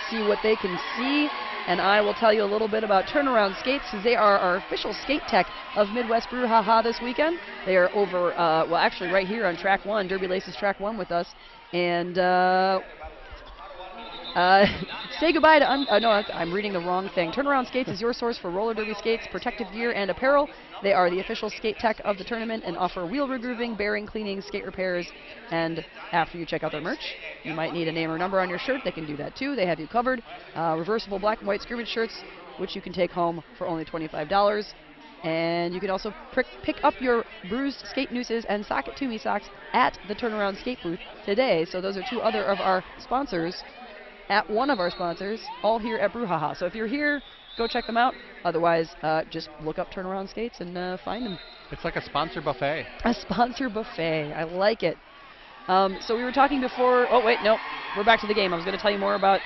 see what they can see. And I will tell you a little bit about Turnaround Skates, because they are our official skate tech of Midwest Brouhaha this weekend. They are over, actually right here on Track 1, Derby Laces Track 1 with us. And Say goodbye to, no, I'm reading the wrong thing. Turnaround Skates is your source for roller derby skates, protective gear, and apparel. They are the official skate tech of the tournament and offer wheel regrooving, bearing cleaning, skate repairs, and after you check out their merch, you might need a name or number on your shirt. They can do that too. They have you covered. Reversible black and white scrimmage shirts, which you can take home for only $25. And you can also pick up your bruised skate nooses and socket Toomey socks at the Turnaround Skate booth today. So those are two other of our sponsors at one of our sponsors, all here at Brouhaha. So if you're here, go check them out. Otherwise, just look up Turnaround Skates and find them. It's like a sponsor buffet. A sponsor buffet. I like it. So we were talking before. Oh, wait, no. We're back to the game. I was going to tell you more about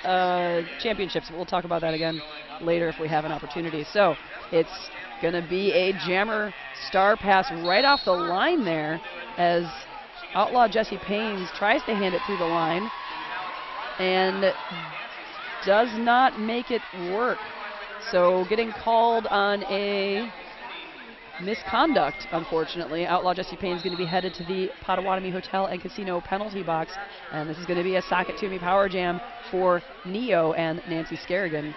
championships, but we'll talk about that again later if we have an opportunity. So it's going to be a Jammer star pass right off the line there as Outlaw Jesse Paynes tries to hand it through the line and does not make it work. So getting called on a misconduct, unfortunately. Outlaw Jesse Payne is going to be headed to the Potawatomi Hotel and Casino penalty box, and this is going to be a socket Toomey power jam for Neo and Nancy Skerrigan.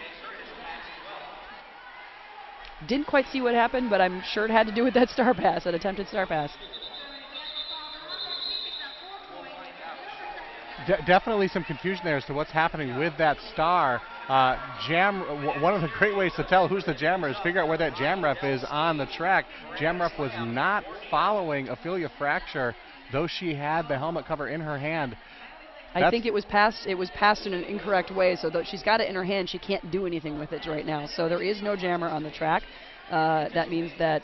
Didn't quite see what happened, but I'm sure it had to do with that star pass, that attempted star pass. Definitely some confusion there as to what's happening with that star. One of the great ways to tell who's the jammer is figure out where that jam ref is on the track. Jam ref was not following Ophelia Fracture, though she had the helmet cover in her hand. I think it was passed in an incorrect way, so though she's got it in her hand, she can't do anything with it right now. So there is no jammer on the track. That means that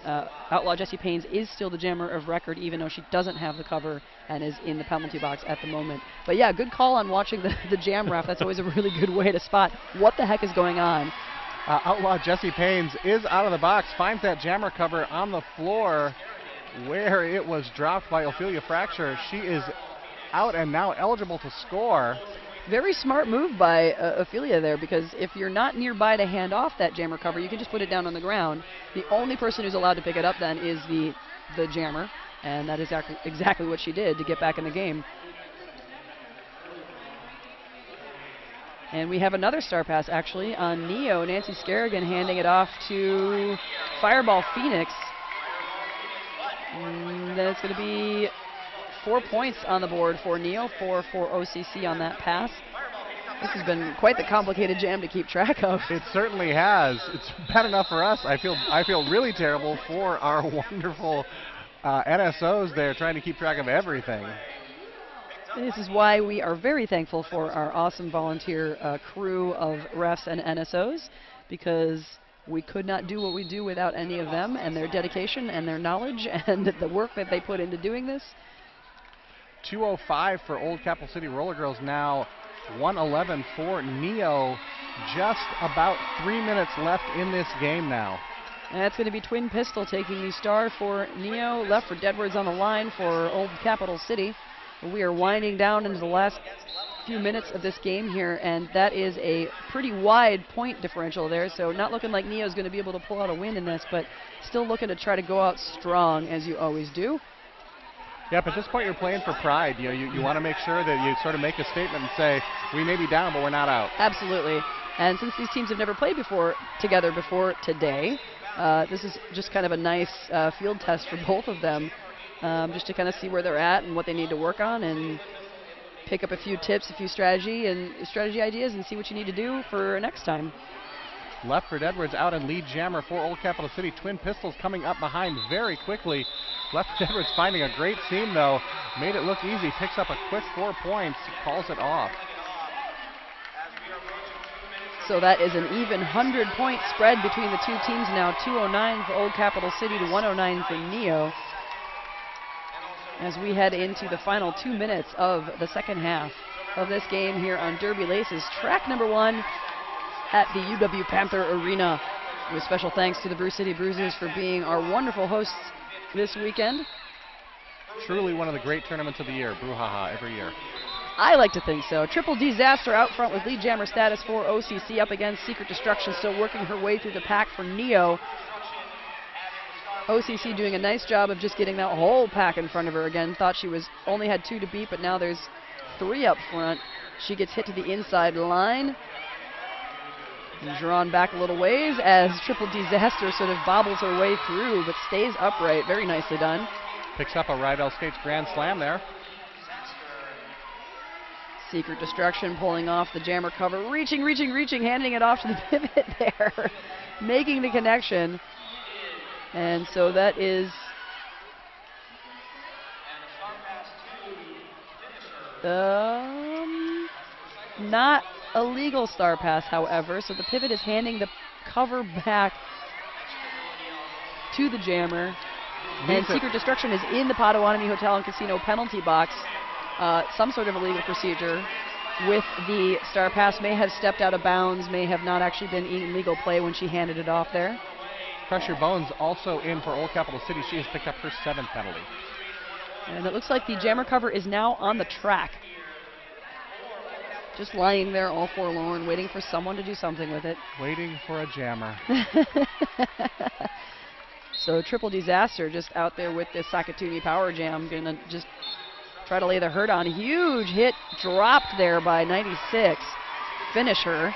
Outlaw Jesse Paynes is still the jammer of record, even though she doesn't have the cover and is in the penalty box at the moment. But yeah, good call on watching the jam ref. That's always a really good way to spot what the heck is going on. Outlaw Jesse Paynes is out of the box, finds that jammer cover on the floor where it was dropped by Ophelia Fracture. She is out and now eligible to score. Very smart move by Ophelia there, because if you're not nearby to hand off that jammer cover, you can just put it down on the ground. The only person who's allowed to pick it up then is the jammer, and that is exactly what she did to get back in the game. And we have another star pass actually on Neo. Nancy Skerrigan handing it off to Fireball Phoenix. And then it's going to be 4 points on the board for Neo, 4 for OCC on that pass. This has been quite the complicated jam to keep track of. It certainly has. It's bad enough for us. I feel really terrible for our wonderful NSOs there trying to keep track of everything. This is why we are very thankful for our awesome volunteer crew of refs and NSOs, because we could not do what we do without any of them and their dedication and their knowledge and the work that they put into doing this. 2:05 for Old Capital City Roller Girls now, 1:11 for Neo. Just about 3 minutes left in this game now. And that's going to be Twin Pistol taking the star for Neo. Left for Deadwards on the line for Old Capital City. We are winding down into the last few minutes of this game here, and that is a pretty wide point differential there, so not looking like Neo's going to be able to pull out a win in this, but still looking to try to go out strong, as you always do. Yep, at this point you're playing for pride. You want to make sure that you sort of make a statement and say, we may be down, but we're not out. Absolutely. And since these teams have never played together before today, this is just kind of a nice field test for both of them, just to kind of see where they're at and what they need to work on and pick up a few tips, a few strategy ideas, and see what you need to do for next time. Left for Edwards out and lead jammer for Old Capital City. Twin Pistols coming up behind very quickly. Left for Edwards finding a great seam though. Made it look easy. Picks up a quick 4 points. Calls it off. So that is an even 100-point spread between the two teams now. 209 for Old Capital City to 109 for Neo. As we head into the final 2 minutes of the second half of this game here on Derby Laces. Track number 1 at the UW Panther Arena. With special thanks to the Brew City Bruisers for being our wonderful hosts this weekend. Truly one of the great tournaments of the year, Brouhaha, every year. I like to think so. Triple Disaster out front with lead jammer status for OCC, up against Secret Destruction, still working her way through the pack for Neo. OCC doing a nice job of just getting that whole pack in front of her again. Thought she only had 2 to beat, but now there's 3 up front. She gets hit to the inside line. And drawn back a little ways as Triple Disaster sort of bobbles her way through, but stays upright. Very nicely done. Picks up a Rydell Skates Grand Slam there. Secret Destruction pulling off the jammer cover. Reaching, handing it off to the pivot there. Making the connection. And so that is not a legal star pass, however. So the pivot is handing the cover back to the jammer. And Secret Destruction is in the Potawatomi Hotel and Casino penalty box. Some sort of illegal procedure with the star pass. May have stepped out of bounds, may have not actually been in legal play when she handed it off there. Crusher Bones also in for Old Capital City. She has picked up her 7th penalty. And it looks like the jammer cover is now on the track. Just lying there all forlorn, waiting for someone to do something with it. Waiting for a jammer. So Triple Disaster just out there with this Sakatumi Power Jam, gonna just try to lay the hurt on. Huge hit dropped there by 96. Finish her,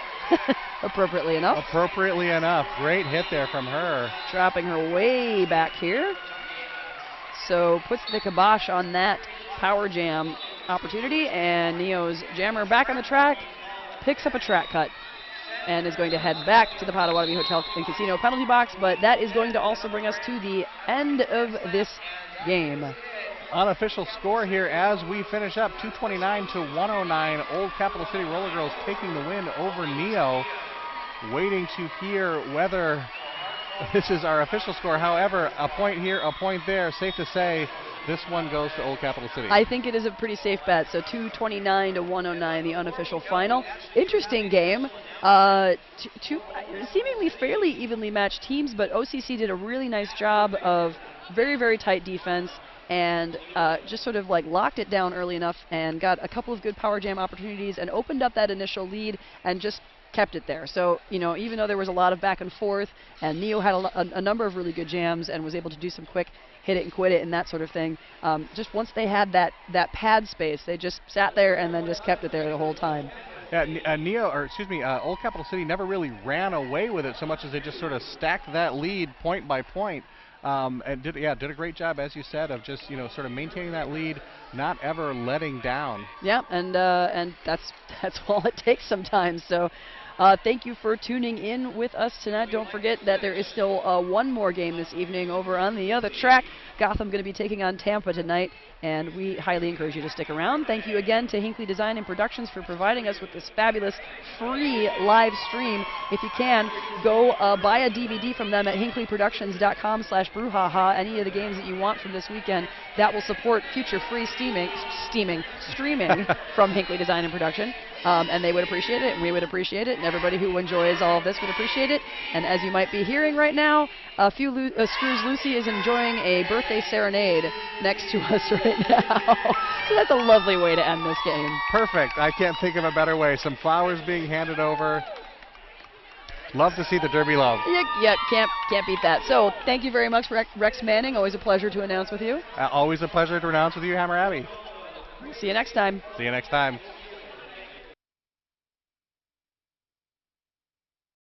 appropriately enough. Appropriately enough. Great hit there from her. Dropping her way back here. So puts the kibosh on that Power Jam opportunity, and Neo's jammer back on the track, picks up a track cut, and is going to head back to the Potawatomi Hotel and Casino penalty box, but that is going to also bring us to the end of this game. Unofficial score here as we finish up, 229 to 109. Old Capital City Roller Girls taking the win over Neo. Waiting to hear whether this is our official score. However, a point here, a point there. Safe to say this one goes to Old Capital City. I think it is a pretty safe bet. So 229 to 109, the unofficial final. Interesting game. Two seemingly fairly evenly matched teams, but OCC did a really nice job of very, very tight defense and just sort of like locked it down early enough and got a couple of good power jam opportunities and opened up that initial lead and just kept it there. So, you know, even though there was a lot of back and forth and Neo had a number of really good jams and was able to do some quick hit it and quit it and that sort of thing, just once they had that pad space, they just sat there and then just kept it there the whole time. Yeah, Old Capital City never really ran away with it so much as they just sort of stacked that lead point by point. And did a great job, as you said, of just, you know, sort of maintaining that lead, not ever letting down. Yeah, and that's all it takes sometimes. So thank you for tuning in with us tonight. Don't forget that there is still one more game this evening over on the other track. Gotham going to be taking on Tampa tonight, and we highly encourage you to stick around. Thank you again to Hinckley Design and Productions for providing us with this fabulous free live stream. If you can, go buy a DVD from them at hinkleyproductions.com/brouhaha. Any of the games that you want from this weekend that will support future free streaming from Hinckley Design and Production. And they would appreciate it, and we would appreciate it, and everybody who enjoys all of this would appreciate it. And as you might be hearing right now, Screws Lucy is enjoying a birthday serenade next to us right now. So that's a lovely way to end this game. Perfect. I can't think of a better way. Some flowers being handed over. Love to see the Derby love. Yeah, can't beat that. So thank you very much, Rex Manning. Always a pleasure to announce with you. Always a pleasure to announce with you, Hammer Abby. See you next time. See you next time.